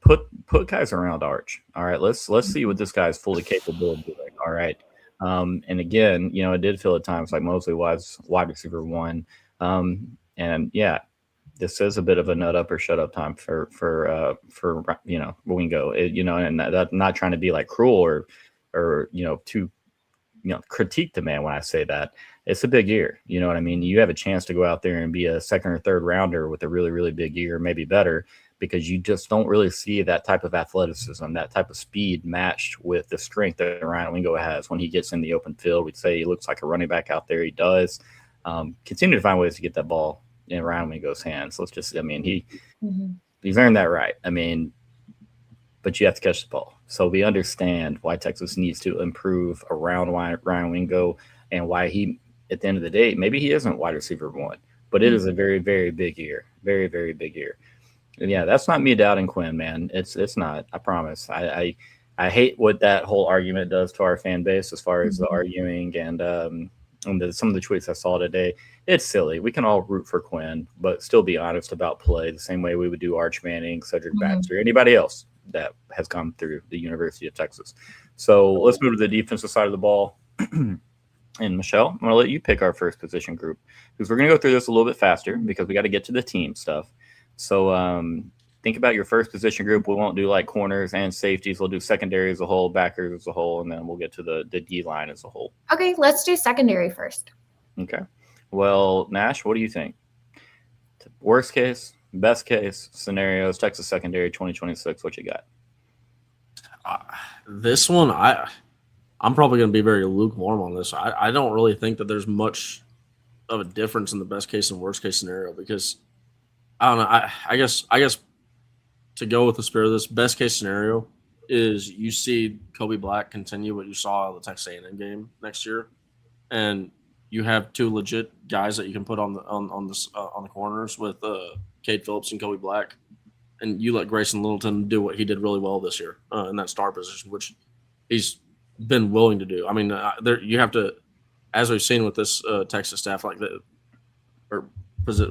Put guys around Arch. All right, let's see what this guy is fully capable of doing. All right. And again, it did feel at times like Mosley was wide receiver one. And yeah, this is a bit of a nut up or shut up time for Wingo. And that not trying to be like cruel or too critique the man when I say that. It's a big year. You know what I mean? You have a chance to go out there and be a second or third rounder with a really, really big year, maybe better, because you just don't really see that type of athleticism, that type of speed matched with the strength that Ryan Wingo has when he gets in the open field. We'd say he looks like a running back out there. He does. Continue to find ways to get that ball in Ryan Wingo's hands. Let's just, he's earned that right. But you have to catch the ball. So we understand why Texas needs to improve around Ryan Wingo and why he, at the end of the day, maybe he isn't wide receiver one, but it is a very, very big year. Very, very big year. And yeah, that's not me doubting Quinn, man. It's not. I promise. I hate what that whole argument does to our fan base as far as the arguing and some of the tweets I saw today. It's silly. We can all root for Quinn, but still be honest about play the same way we would do Arch Manning, Cedric Baxter, anybody else that has come through the University of Texas. So let's move to the defensive side of the ball. And Michelle, I'm going to let you pick our first position group because we're going to go through this a little bit faster because we got to get to the team stuff. So think about your first position group. We won't do like corners and safeties. We'll do secondary as a whole, backers as a whole, and then we'll get to the D line as a whole. Okay, let's do secondary first. Okay. Well, Nash, what do you think? Worst case, best case scenarios, Texas secondary 2026. What you got? This one, I'm probably going to be very lukewarm on this. I don't really think that there's much of a difference in the best case and worst case scenario because I don't know. I guess to go with the spirit of this, best case scenario is you see Kobe Black continue what you saw in the Texas A&M game next year, and you have two legit guys that you can put on the corners with Cade Phillips and Kobe Black, and you let Grayson Littleton do what he did really well this year in that star position, which he's been willing to do. I mean, you have to, as we've seen with this Texas staff, like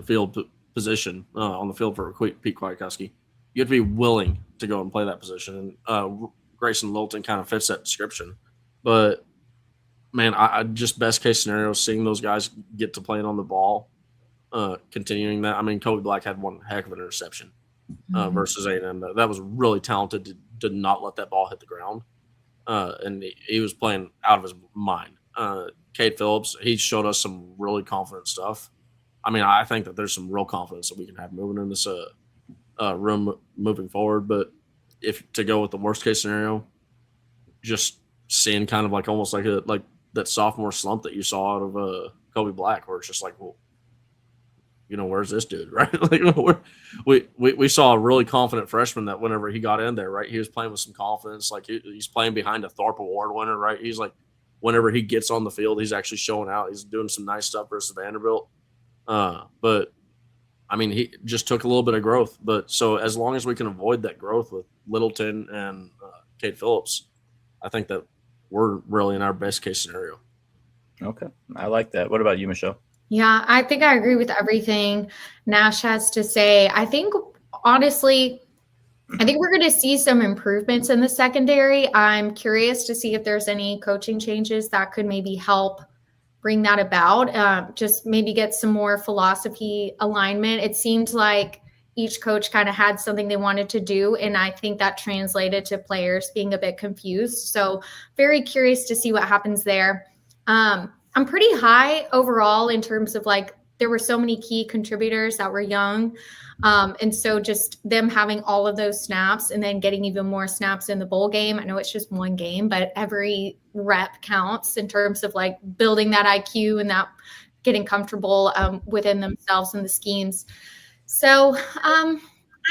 field position on the field for Pete Kwiatkowski, you have to be willing to go and play that position. And Grayson Littleton kind of fits that description. But, man, I just best case scenario, seeing those guys get to playing on the ball, continuing that. I mean, Kobe Black had one heck of an interception versus A&M. That was really talented to not let that ball hit the ground. And he was playing out of his mind. Cade Phillips, he showed us some really confident stuff. I mean, I think that there's some real confidence that we can have moving in this room moving forward. But if to go with the worst case scenario, just seeing kind of like almost like that sophomore slump that you saw out of Kobe Black, where it's just like, well, where's this dude, right? Like we saw a really confident freshman that whenever he got in there, right, he was playing with some confidence. Like he's playing behind a Thorpe Award winner, right? He's like, whenever he gets on the field, he's actually showing out. He's doing some nice stuff versus Vanderbilt. But I mean, he just took a little bit of growth. But so as long as we can avoid that growth with Littleton and Cade Phillips, I think that we're really in our best case scenario. Okay. I like that. What about you, Michelle? Yeah, I think I agree with everything Nash has to say. I think, honestly, we're going to see some improvements in the secondary. I'm curious to see if there's any coaching changes that could maybe help bring that about, just maybe get some more philosophy alignment. It seemed like each coach kind of had something they wanted to do, and I think that translated to players being a bit confused. So very curious to see what happens there. I'm pretty high overall in terms of like there were so many key contributors that were young. And so just them having all of those snaps and then getting even more snaps in the bowl game. I know it's just one game, but every rep counts in terms of like building that IQ and that getting comfortable within themselves and the schemes. So I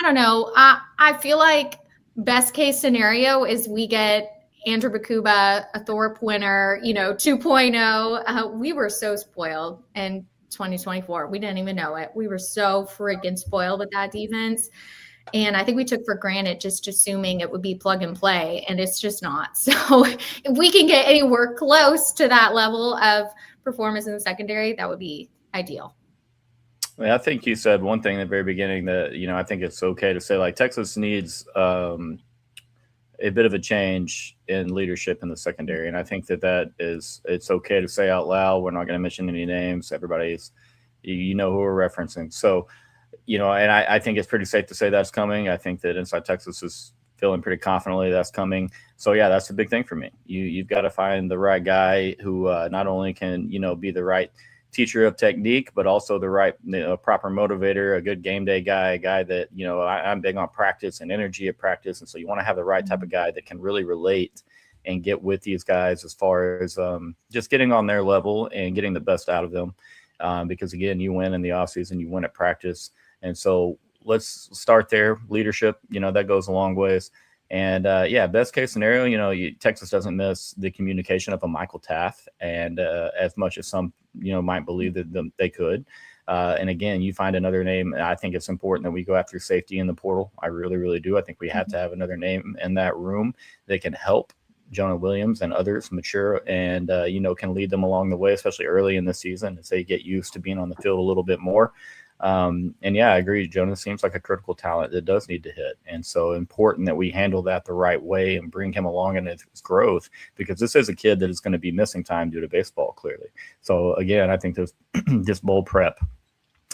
don't know. I feel like best case scenario is we get Andrew Bakuba, a Thorpe winner, 2.0. We were so spoiled in 2024. We didn't even know it. We were so freaking spoiled with that defense. And I think we took for granted just assuming it would be plug and play, and it's just not. So if we can get anywhere close to that level of performance in the secondary, that would be ideal. I think you said one thing at the very beginning that, I think it's okay to say, like, Texas needs a bit of a change in leadership in the secondary. And I think it's okay to say out loud. We're not going to mention any names. Everybody's, who we're referencing. So, and I think it's pretty safe to say that's coming. I think that Inside Texas is feeling pretty confidently that's coming. So, yeah, that's a big thing for me. You've got to find the right guy who not only can, be the right teacher of technique, but also the right proper motivator, a good game day guy, a guy that, I'm big on practice and energy of practice. And so you want to have the right type of guy that can really relate and get with these guys as far as just getting on their level and getting the best out of them. Because, again, you win in the offseason, you win at practice. And so let's start there. Leadership, that goes a long ways. And, best case scenario, Texas doesn't miss the communication of a Michael Taft, and as much as some, might believe that they could. And, again, you find another name. I think it's important that we go after safety in the portal. I really, really do. I think we have to have another name in that room that can help Jonah Williams and others mature and, can lead them along the way, especially early in the season as they get used to being on the field a little bit more. I agree. Jonah seems like a critical talent that does need to hit. And so important that we handle that the right way and bring him along in his growth, because this is a kid that is going to be missing time due to baseball, clearly. So again, I think this bowl prep,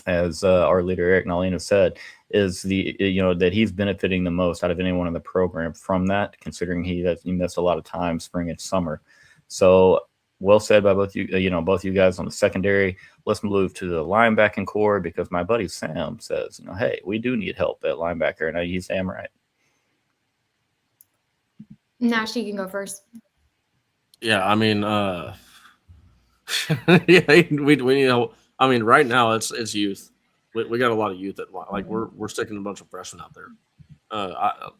as our leader, Eric Nalina, said, is that he's benefiting the most out of anyone in the program from that, considering he missed a lot of time spring and summer. So well said by both you guys on the secondary. Let's move to the linebacking core, because my buddy Sam says, hey, we do need help at linebacker, and he's damn right. Nash, you can go first. Yeah, I mean, we need help. I mean, right now it's youth. We got a lot of youth that we're sticking a bunch of freshmen out there.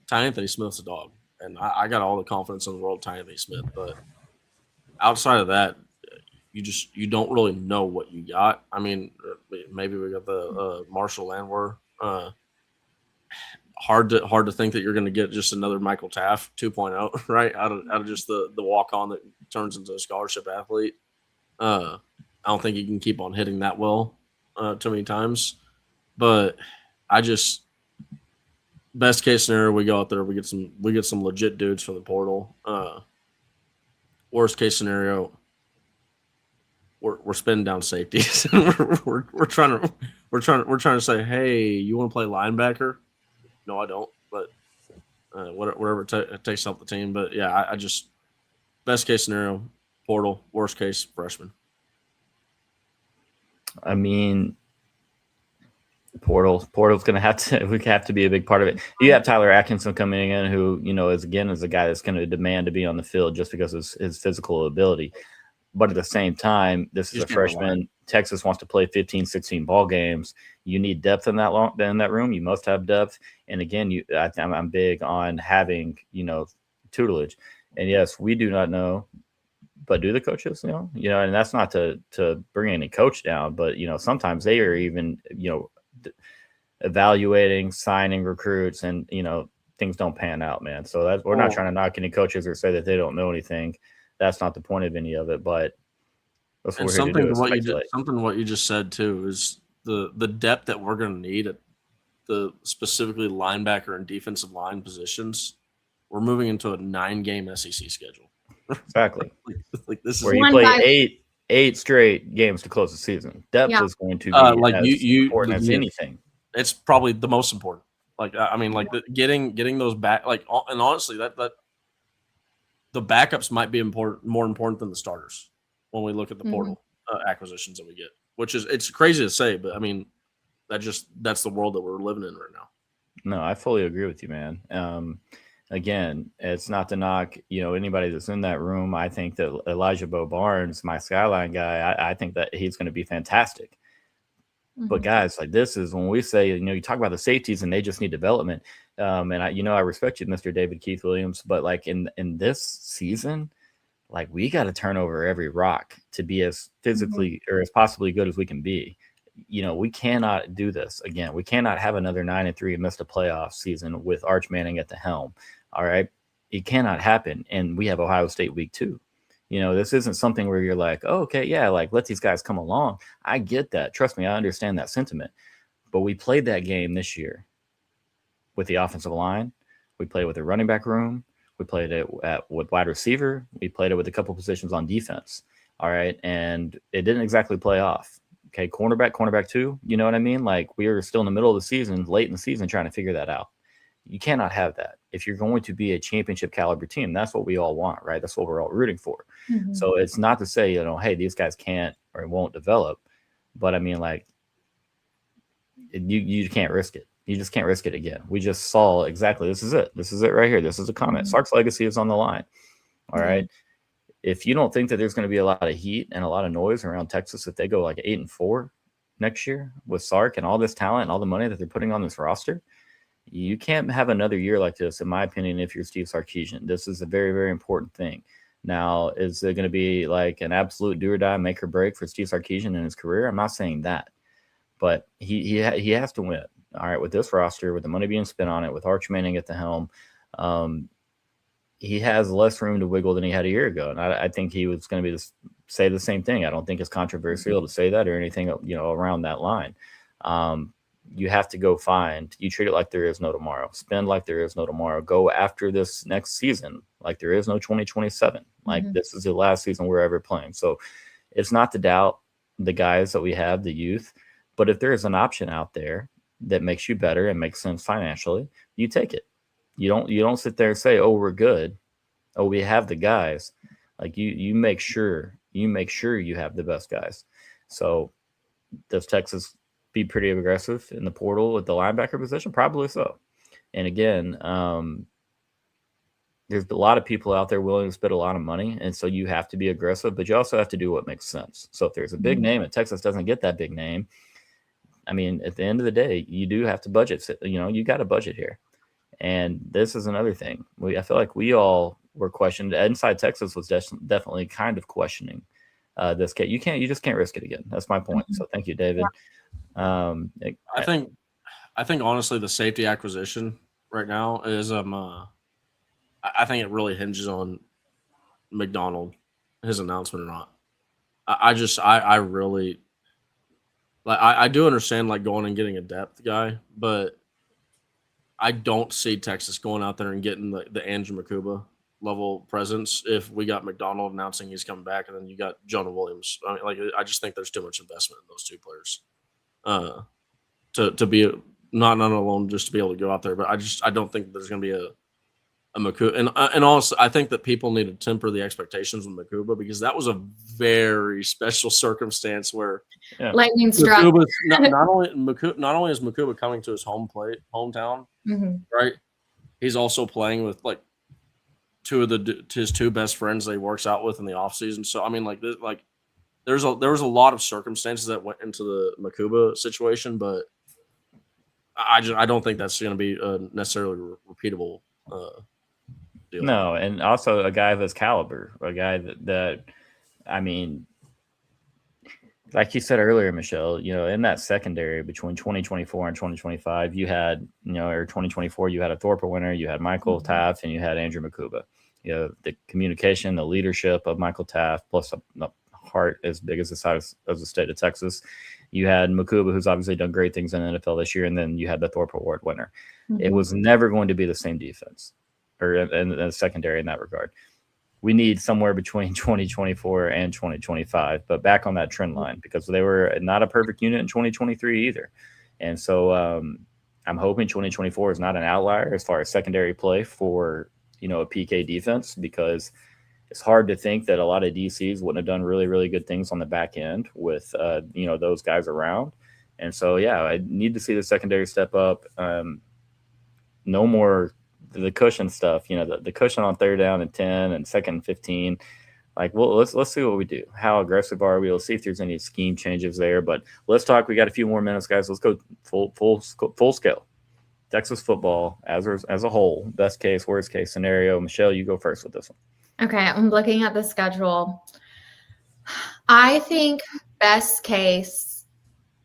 Ty Anthony Smith's a dog, and I got all the confidence in the world, Ty Anthony Smith, but outside of that, you don't really know what you got. I mean, maybe we got the Marshall Landwehr. Hard to think that you're going to get just another Michael Taft 2.0, right? Out of just the walk on that turns into a scholarship athlete. I don't think you can keep on hitting that well too many times. But best case scenario, we go out there, we get some legit dudes from the portal. Worst case scenario, we're spinning down safeties. we're trying to say, hey, you want to play linebacker? No, I don't. But whatever it takes to help the team. But yeah, I just best case scenario, portal. Worst case, freshman. I mean, portal's going to have to be a big part of it. You have Tyler Atkinson coming in, who is a guy that's going to demand to be on the field just because of his physical ability. But at the same time, this is a freshman. Texas wants to play 15, 16 ball games. You need depth in that room. You must have depth. And again, I'm big on having tutelage. And yes, we do not know, but do the coaches know? And that's not to bring any coach down, but sometimes they are even evaluating, signing recruits, and things don't pan out, man. So we're not trying to knock any coaches or say that they don't know anything. That's not the point of any of it. But that's what we're here to do. Something what you just said too is the depth that we're going to need at the specifically linebacker and defensive line positions. We're moving into a 9-game SEC schedule. Exactly. like this is where you play eight straight games to close the season. Depth is going to be as important as anything. It's probably the most important. Getting those back. And honestly, that the backups might be more important than the starters when we look at the portal. acquisitions that we get, which is it's crazy to say, but I mean that's the world that we're living in right now. No, I fully agree with you, man. Again, it's not to knock, anybody that's in that room. I think that Elijah Bo Barnes, my Skyline guy, I think that he's going to be fantastic. But guys, like this is when we say, you talk about the safeties and they just need development. And I respect you, Mr. David Keith Williams, but like in this season, like we got to turn over every rock to be as physically or as possibly good as we can be. We cannot do this again. We cannot have another 9-3 and miss the playoff season with Arch Manning at the helm. All right. It cannot happen. And we have Ohio State week 2. This isn't something where you're like, oh, okay, yeah, like let these guys come along. I get that. Trust me, I understand that sentiment. But we played that game this year with the offensive line. We played with the running back room. We played it with wide receiver. We played it with a couple positions on defense. All right. And it didn't exactly play off. Okay. Cornerback 2. You know what I mean? Like we were still in the middle of the season, late in the season, trying to figure that out. You cannot have that. If you're going to be a championship caliber team, that's what we all want, right? That's what we're all rooting for. So it's not to say, hey, these guys can't or won't develop. But I mean, like, you can't risk it. You just can't risk it again. We just saw exactly. This is it. This is it right here. This is a comment. Sark's legacy is on the line. All right. If you don't think that there's going to be a lot of heat and a lot of noise around Texas if they go like 8-4 next year with Sark and all this talent and all the money that they're putting on this roster, you can't have another year like this, in my opinion, if you're Steve Sarkisian. This is a very, very important thing. Now, is it going to be like an absolute do or die, make or break for Steve Sarkisian in his career? I'm not saying that, but he has to win. All right, with this roster, with the money being spent on it, with Arch Manning at the helm, he has less room to wiggle than he had a year ago. And I think he was going to be say the same thing. I don't think it's controversial to say that or anything, around that line. You have to go you treat it like there is no tomorrow, spend like there is no tomorrow, go after this next season like there is no 2027. Like this is the last season we're ever playing. So it's not to doubt the guys that we have, the youth, but if there is an option out there that makes you better and makes sense financially, you take it. You don't sit there and say, oh, we're good. Oh, we have the guys. Like you make sure you have the best guys. So does Texas be pretty aggressive in the portal at the linebacker position? Probably so. And again, there's a lot of people out there willing to spend a lot of money. And so you have to be aggressive, but you also have to do what makes sense. So if there's a big name and Texas doesn't get that big name, I mean, at the end of the day, you do have to budget. You got a budget here. And this is another thing. I feel like we all were questioned. Inside Texas was definitely kind of questioning this kid. You just can't risk it again. That's my point. So thank you, David. I think honestly, the safety acquisition right now is I think it really hinges on McDonald, his announcement or not. I really like I do understand like going and getting a depth guy, but I don't see Texas going out there and getting the Andrew Makuba level presence if we got McDonald announcing he's coming back and then you got Jonah Williams. I mean, I just think there's too much investment in those two players to be not alone just to be able to go out there. But I don't think there's going to be a Makuba. And also, I think that people need to temper the expectations with Makuba because that was a very special circumstance where lightning struck. Not only is Makuba coming to his hometown, right? He's also playing with like his two best friends that he works out with in the offseason. So I mean, there was a lot of circumstances that went into the Makuba situation, but I don't think that's going to be necessarily repeatable. Deal. No, and also a guy of his caliber, a guy that I mean, like you said earlier, Michelle, in that secondary between 2024 and 2025, you had, or 2024, you had a Thorpe winner, you had Michael Taft, and you had Andrew Makuba. The communication, the leadership of Michael Taft, plus a heart as big as the size of the state of Texas. You had Makuba, who's obviously done great things in the NFL this year, and then you had the Thorpe Award winner. It was never going to be the same defense or in the secondary in that regard. We need somewhere between 2024 and 2025, but back on that trend line because they were not a perfect unit in 2023 either. And so I'm hoping 2024 is not an outlier as far as secondary play for, a PK defense because it's hard to think that a lot of DCs wouldn't have done really, really good things on the back end with, those guys around. And so, yeah, I need to see the secondary step up. No more the cushion stuff, the cushion on 3rd down and 10 and 2nd and 15. Like, well, let's see what we do. How aggressive are we? Let's see if there's any scheme changes there. But let's talk. We got a few more minutes, guys. Let's go full scale. Texas football as a whole, best case, worst case scenario. Michelle, you go first with this one. Okay, I'm looking at the schedule. I think best case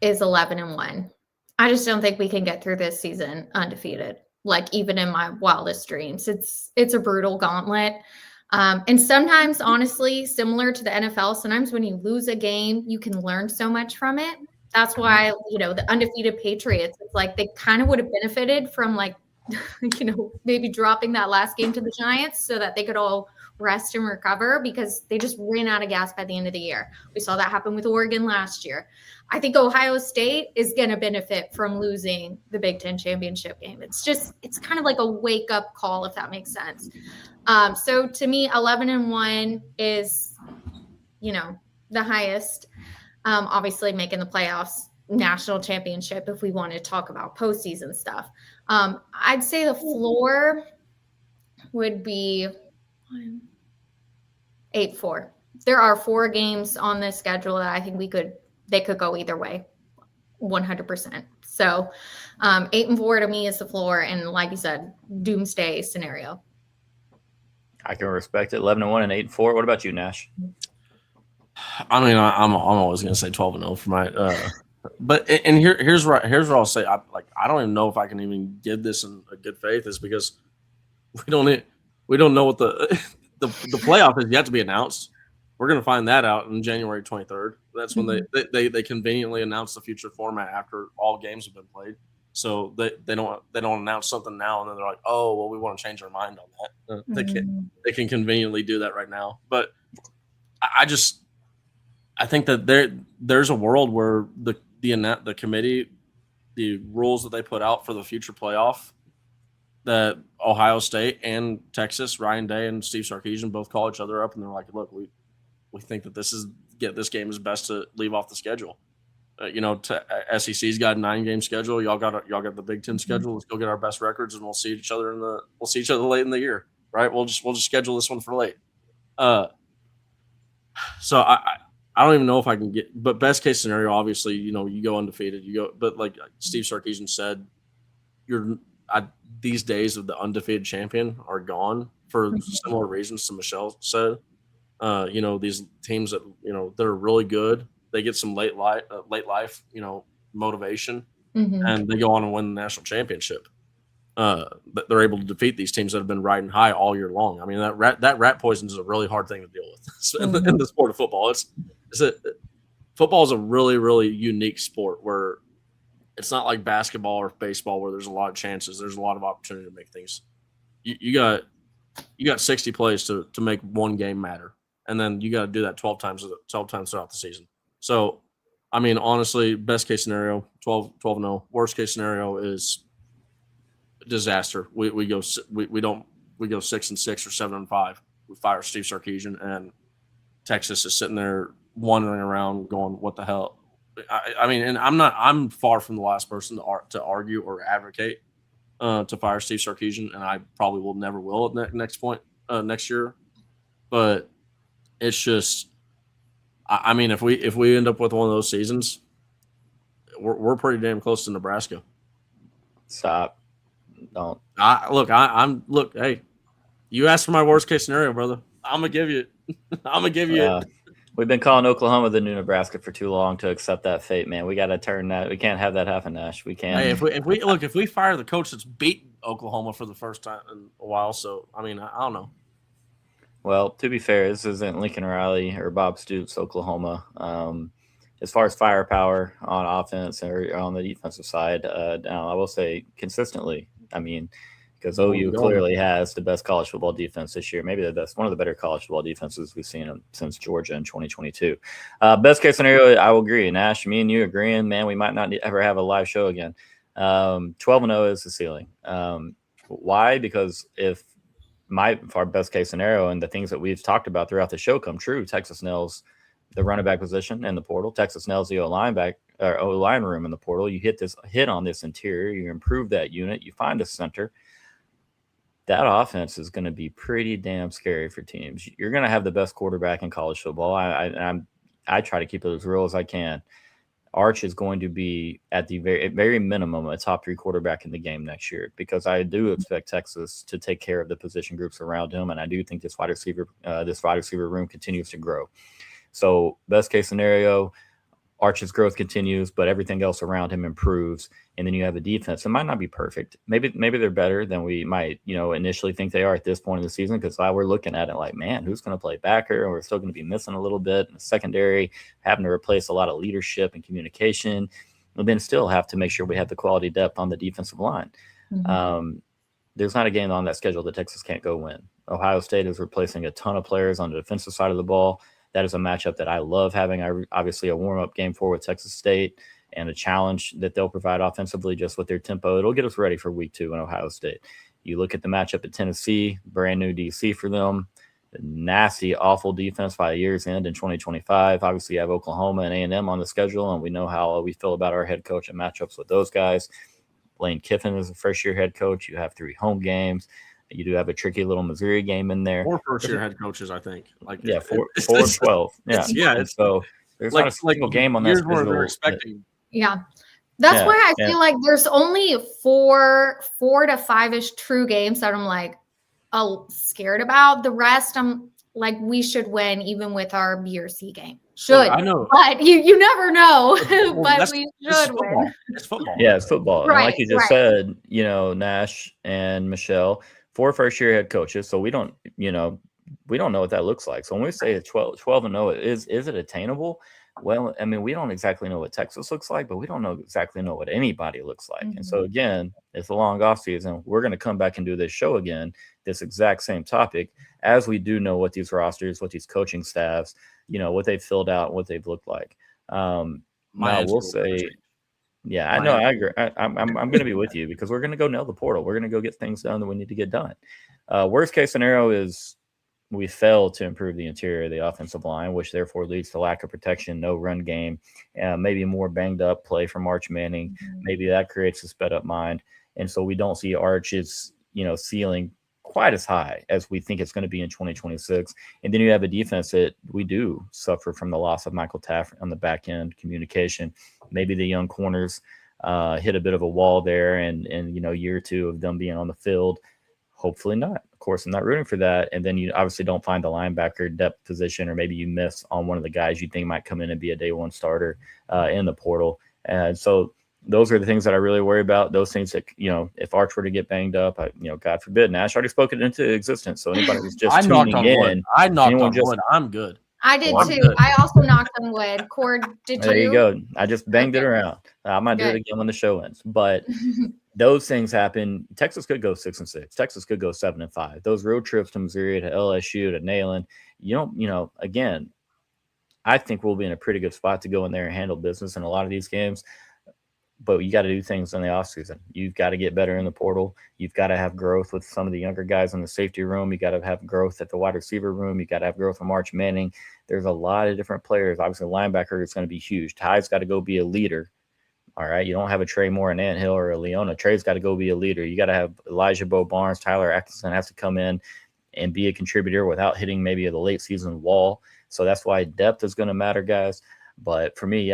is 11-1. I just don't think we can get through this season undefeated. Like, even in my wildest dreams, it's a brutal gauntlet. And sometimes, honestly, similar to the NFL, sometimes when you lose a game, you can learn so much from it. That's why, the undefeated Patriots, it's like they kind of would have benefited from, like, maybe dropping that last game to the Giants so that they could all rest and recover, because they just ran out of gas by the end of the year. We saw that happen with Oregon last year. I think Ohio State is going to benefit from losing the Big Ten championship game. It's kind of like a wake up call, if that makes sense. So to me, 11-1 is, the highest. Obviously making the playoffs, national championship, if we want to talk about postseason stuff. I'd say the floor would be 8-4. There are 4 games on this schedule that I think they could go either way, 100%. So 8-4 to me is the floor, and like you said, doomsday scenario. I can respect it. 11-1 and 8-4. What about you, Nash? I mean, I'm always going to say 12-0 for my. But here's where I'll say I don't even know if I can even give this in a good faith, is because we don't know what the playoff is yet to be announced. We're going to find that out on January 23rd. That's when they conveniently announce the future format after all games have been played. So they don't announce something now and then they're like, oh well, we want to change our mind on that. They can conveniently do that right now. But I think that there's a world where the committee, the rules that they put out for the future playoff, that Ohio State and Texas, Ryan Day and Steve Sarkisian both call each other up and they're like, look, we think that this game is best to leave off the schedule. SEC's got a 9-game schedule. Y'all got the Big Ten schedule. Let's go get our best records and we'll see each other late in the year, right? We'll just schedule this one for late. So I don't even know if I can get, but best case scenario, obviously, you go undefeated, but like Steve Sarkisian said, these days of the undefeated champion are gone for similar reasons to Michelle said. These teams that, they're really good, they get some late life, motivation, and they go on and win the national championship. But they're able to defeat these teams that have been riding high all year long. I mean, that rat poison is a really hard thing to deal with in the sport of football. Football is a really, really unique sport where it's not like basketball or baseball where there's a lot of chances. There's a lot of opportunity to make things. You got 60 plays to make one game matter, and then you got to do that 12 times throughout the season. So, I mean, honestly, best case scenario 12-0. Worst case scenario is disaster. We go 6-6 or 7-5. We fire Steve Sarkisian, and Texas is sitting there wandering around going, what the hell? I mean, and I'm far from the last person to argue or advocate to fire Steve Sarkisian, and I probably never will at next year. But it's just, I mean, if we end up with one of those seasons, we're pretty damn close to Nebraska. Stop. Don't. Look, hey, you asked for my worst case scenario, brother. I'm gonna give you it. We've been calling Oklahoma the new Nebraska for too long to accept that fate, man. We got to turn that. We can't have that happen, Nash. We can't. Hey, if we fire the coach that's beat Oklahoma for the first time in a while, so I mean, I don't know. Well, to be fair, this isn't Lincoln Riley or Bob Stoops, Oklahoma. As far as firepower on offense or on the defensive side, now I will say consistently. I mean, because OU clearly has the best college football defense this year, maybe one of the better college football defenses we've seen since Georgia in 2022. Best case scenario, I will agree. Nash, me and you agreeing, man, we might not ever have a live show again. 12-0 is the ceiling. Why? Because if if our best case scenario and the things that we've talked about throughout the show come true, Texas nails the running back position in the portal. Texas nails the O-line room in the portal. You hit on this interior, you improve that unit, you find a center. That offense is going to be pretty damn scary for teams. You're going to have the best quarterback in college football. I try to keep it as real as I can. Arch is going to be at the very minimum a top 3 quarterback in the game next year, because I do expect Texas to take care of the position groups around him, and I do think this wide receiver room continues to grow. So best case scenario, Arch's growth continues, but everything else around him improves, and then you have a defense. It might not be perfect. Maybe they're better than we might initially think they are at this point in the season, because we're looking at it like, man, who's going to play backer? And we're still going to be missing a little bit in the secondary, having to replace a lot of leadership and communication, and then still have to make sure we have the quality depth on the defensive line. Mm-hmm. There's not a game on that schedule that Texas can't go win. Ohio State is replacing a ton of players on the defensive side of the ball. That is a matchup that I love having. Obviously a warm-up game for with Texas State, and a challenge that they'll provide offensively just with their tempo. It'll get us ready for week 2 in Ohio State. You look at the matchup at Tennessee, brand new DC for them, the nasty, awful defense by year's end in 2025. Obviously, you have Oklahoma and A&M on the schedule, and we know how we feel about our head coach and matchups with those guys. Lane Kiffin is a first-year head coach. You have 3 home games. You do have a tricky little Missouri game in there. 4 first-year head coaches, I think. 4 and 12. Yeah. So there's not a single game on that schedule. We're expecting. Yeah. That's why I feel like there's only 4 to 5-ish true games that I'm like scared about. The rest, I'm like, we should win even with our B or C game. I know. But you never know. But we should win. It's football. Yeah, it's football. Right, and like you just said, Nash and Michelle, 4 first-year head coaches. So we don't know what that looks like. So when we say 12-0, is it attainable? Well, I mean, we don't exactly know what Texas looks like, but we don't exactly know what anybody looks like. Mm-hmm. And so, again, it's a long off season. We're going to come back and do this show again, this exact same topic, as we do know what these rosters, what these coaching staffs, what they've filled out, what they've looked like. Now we'll say, I know, I agree. I'm going to be with you, because we're going to go nail the portal. We're going to go get things done that we need to get done. Worst case scenario is we fail to improve the interior of the offensive line, which therefore leads to lack of protection, no run game, maybe more banged up play from Arch Manning. Mm-hmm. Maybe that creates a sped up mind. And so we don't see Arch's, ceiling quite as high as we think it's going to be in 2026. And then you have a defense that we do suffer from the loss of Michael Taft on the back end communication. Maybe the young corners hit a bit of a wall there, and year or 2 of them being on the field. Hopefully not. Of course, I'm not rooting for that. And then you obviously don't find the linebacker depth position, or maybe you miss on one of the guys you think might come in and be a day 1 starter in the portal. And so those are the things that I really worry about. Those things that, if Arch were to get banged up, God forbid, Nash already spoke it into existence. So anybody who's just tuning in, I knocked on wood. I'm good. I did too. Good. I also knocked on wood. Cord, did you? There you go. I just banged it around. I might do it again when the show ends. But those things happen. Texas could go 6-6. Texas could go 7-5. Those road trips to Missouri, to LSU, to Neyland, again, I think we'll be in a pretty good spot to go in there and handle business in a lot of these games. But you got to do things in the offseason. You've got to get better in the portal. You've got to have growth with some of the younger guys in the safety room. You got to have growth at the wide receiver room. You got to have growth from Arch Manning. There's a lot of different players. Obviously, linebacker is going to be huge. Ty's got to go be a leader. All right. You don't have a Trey Moore, an Ant Hill, or a Leona. Trey's got to go be a leader. You got to have Elijah Bo Barnes, Tyler Atkinson has to come in and be a contributor without hitting maybe the late season wall. So that's why depth is going to matter, guys. But for me,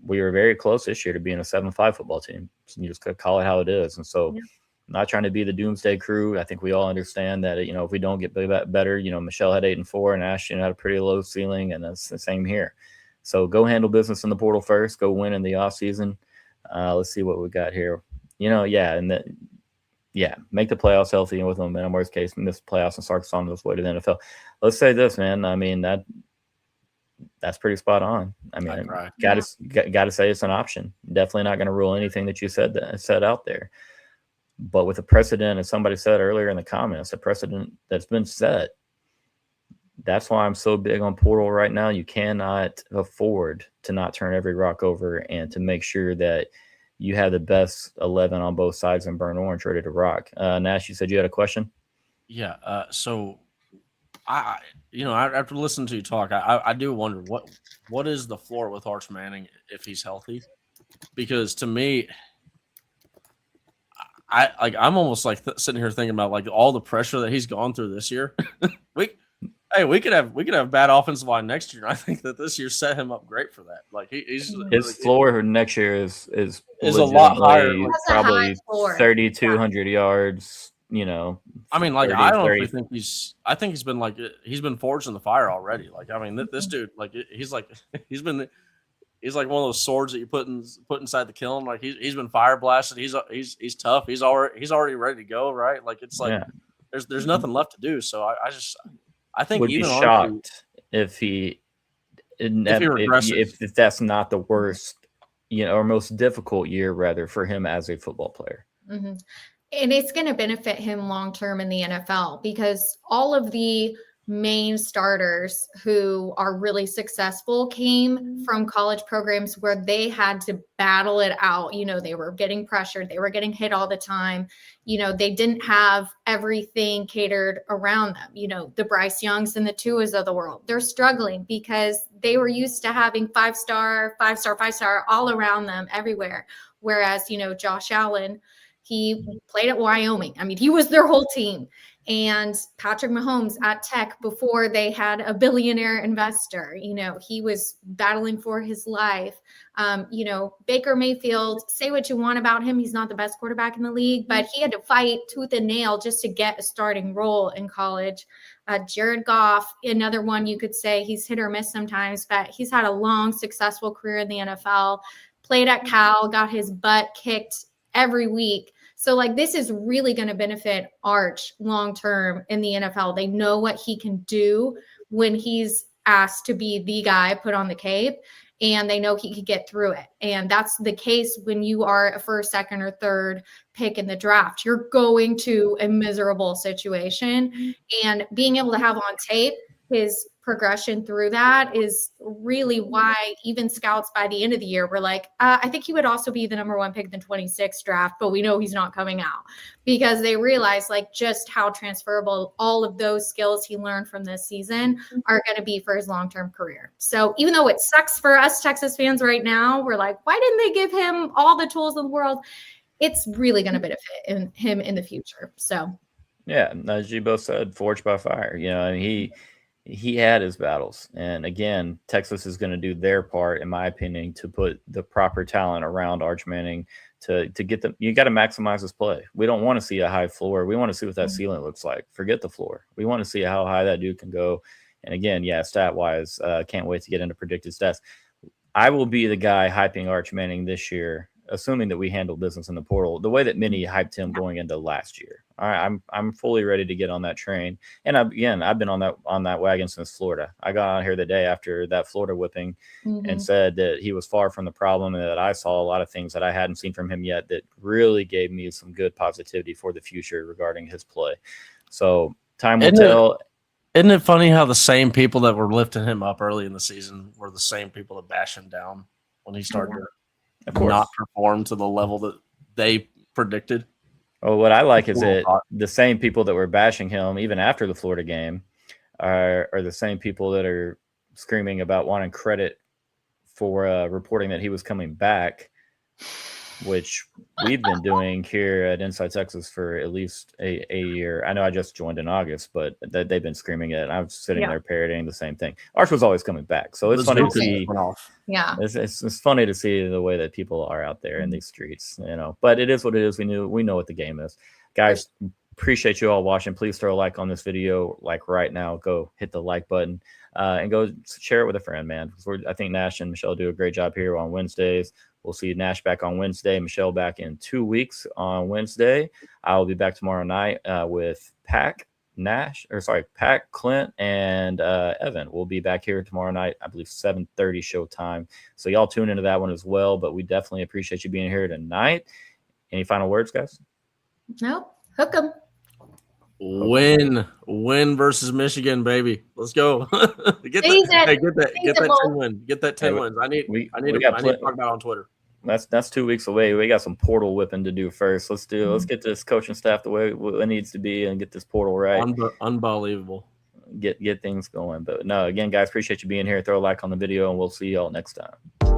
we were very close this year to being a 7-5 football team. So you just got to call it how it is. And so I'm not trying to be the doomsday crew. I think we all understand that, if we don't get better, Michelle had 8-4 and Ashton had a pretty low ceiling, and that's the same here. So go handle business in the portal first, go win in the off season. Let's see what we got here. Make the playoffs healthy and with momentum. Worst case, miss the playoffs and start on this way to the NFL. Let's say this, man. I mean, that's pretty spot on. I mean, got to say it's an option. Definitely not going to rule anything that you said out there. But with a precedent, as somebody said earlier in the comments, a precedent that's been set, that's why I'm so big on portal right now. You cannot afford to not turn every rock over and to make sure that you have the best 11 on both sides and burn orange ready to rock. Nash, you said you had a question? Yeah. So after listening to you talk, I do wonder what is the floor with Arch Manning if he's healthy? Because to me, I'm almost like sitting here thinking about like all the pressure that he's gone through this year. we could have bad offensive line next year. I think that this year set him up great for that. Like he's his floor next year is a lot higher, legitimately like, That's a high probably floor. 3,200 yards. I mean, like 30, I don't 30. think he's been forged in the fire already. Like I mean, this dude, like he's like one of those swords that you put inside the kiln. Like he's been fire blasted. He's tough. He's already ready to go. Right? Like it's like there's nothing left to do. So I think would even be shocked if if that's not the worst, or most difficult year rather for him as a football player. Mm-hmm. And it's going to benefit him long-term in the NFL because all of the main starters who are really successful came from college programs where they had to battle it out. They were getting pressured. They were getting hit all the time. They didn't have everything catered around them. The Bryce Youngs and the Tuas of the world, they're struggling because they were used to having five-star all around them everywhere. Whereas, Josh Allen, he played at Wyoming. I mean, he was their whole team. And Patrick Mahomes at Tech before they had a billionaire investor, he was battling for his life. Baker Mayfield, say what you want about him. He's not the best quarterback in the league, but he had to fight tooth and nail just to get a starting role in college. Jared Goff, another one you could say he's hit or miss sometimes, but he's had a long, successful career in the NFL, played at Cal, got his butt kicked every week. So this is really going to benefit Arch long-term in the NFL. They know what he can do when he's asked to be the guy put on the cape, and they know he could get through it. And that's the case when you are a first, second, or third pick in the draft. You're going to a miserable situation, and being able to have on tape his progression through that is really why even scouts by the end of the year were like, I think he would also be the number one pick in the 26th draft, but we know he's not coming out, because they realize just how transferable all of those skills he learned from this season are going to be for his long-term career. So even though it sucks for us Texas fans right now, we're like, why didn't they give him all the tools in the world? It's really going to benefit him in the future. So yeah, as you both said, forged by fire. He had his battles. And again, Texas is going to do their part, in my opinion, to put the proper talent around Arch Manning to get them. You got to maximize his play. We don't want to see a high floor. We want to see what that ceiling looks like. Forget the floor. We want to see how high that dude can go. And again, stat wise, can't wait to get into predicted stats. I will be the guy hyping Arch Manning this year, assuming that we handle business in the portal the way that many hyped him going into last year. All right, I'm fully ready to get on that train. And I've been on that wagon since Florida. I got on here the day after that Florida whipping and said that he was far from the problem, and that I saw a lot of things that I hadn't seen from him yet that really gave me some good positivity for the future regarding his play. So time will tell. Isn't it funny how the same people that were lifting him up early in the season were the same people that bashed him down when he started to not perform to the level that they predicted? Oh, what I like is that the same people that were bashing him even after the Florida game are the same people that are screaming about wanting credit for reporting that he was coming back, which we've been doing here at Inside Texas for at least a year. I know I just joined in August, but they've been screaming it. I'm sitting there parroting the same thing. Arch was always coming back, so it's funny to see. Yeah, it's funny to see the way that people are out there in these streets, But it is what it is. We know what the game is, guys. Appreciate you all watching. Please throw a like on this video, right now. Go hit the like button and go share it with a friend, man. I think Nash and Michelle do a great job here on Wednesdays. We'll see Nash back on Wednesday, Michelle back in 2 weeks on Wednesday. I will be back tomorrow night with Pack, Clint, and Evan. We'll be back here tomorrow night, I believe 7:30 showtime. So y'all tune into that one as well. But we definitely appreciate you being here tonight. Any final words, guys? No, hook 'em. Win versus Michigan, baby. Let's go. Get that 10 win. Get that 10 wins. I need to talk about it on Twitter. That's 2 weeks away. We got some portal whipping to do first. Let's get this coaching staff the way it needs to be and get this portal right. Unbelievable. Get things going. But no, again, guys, appreciate you being here. Throw a like on the video, and we'll see y'all next time.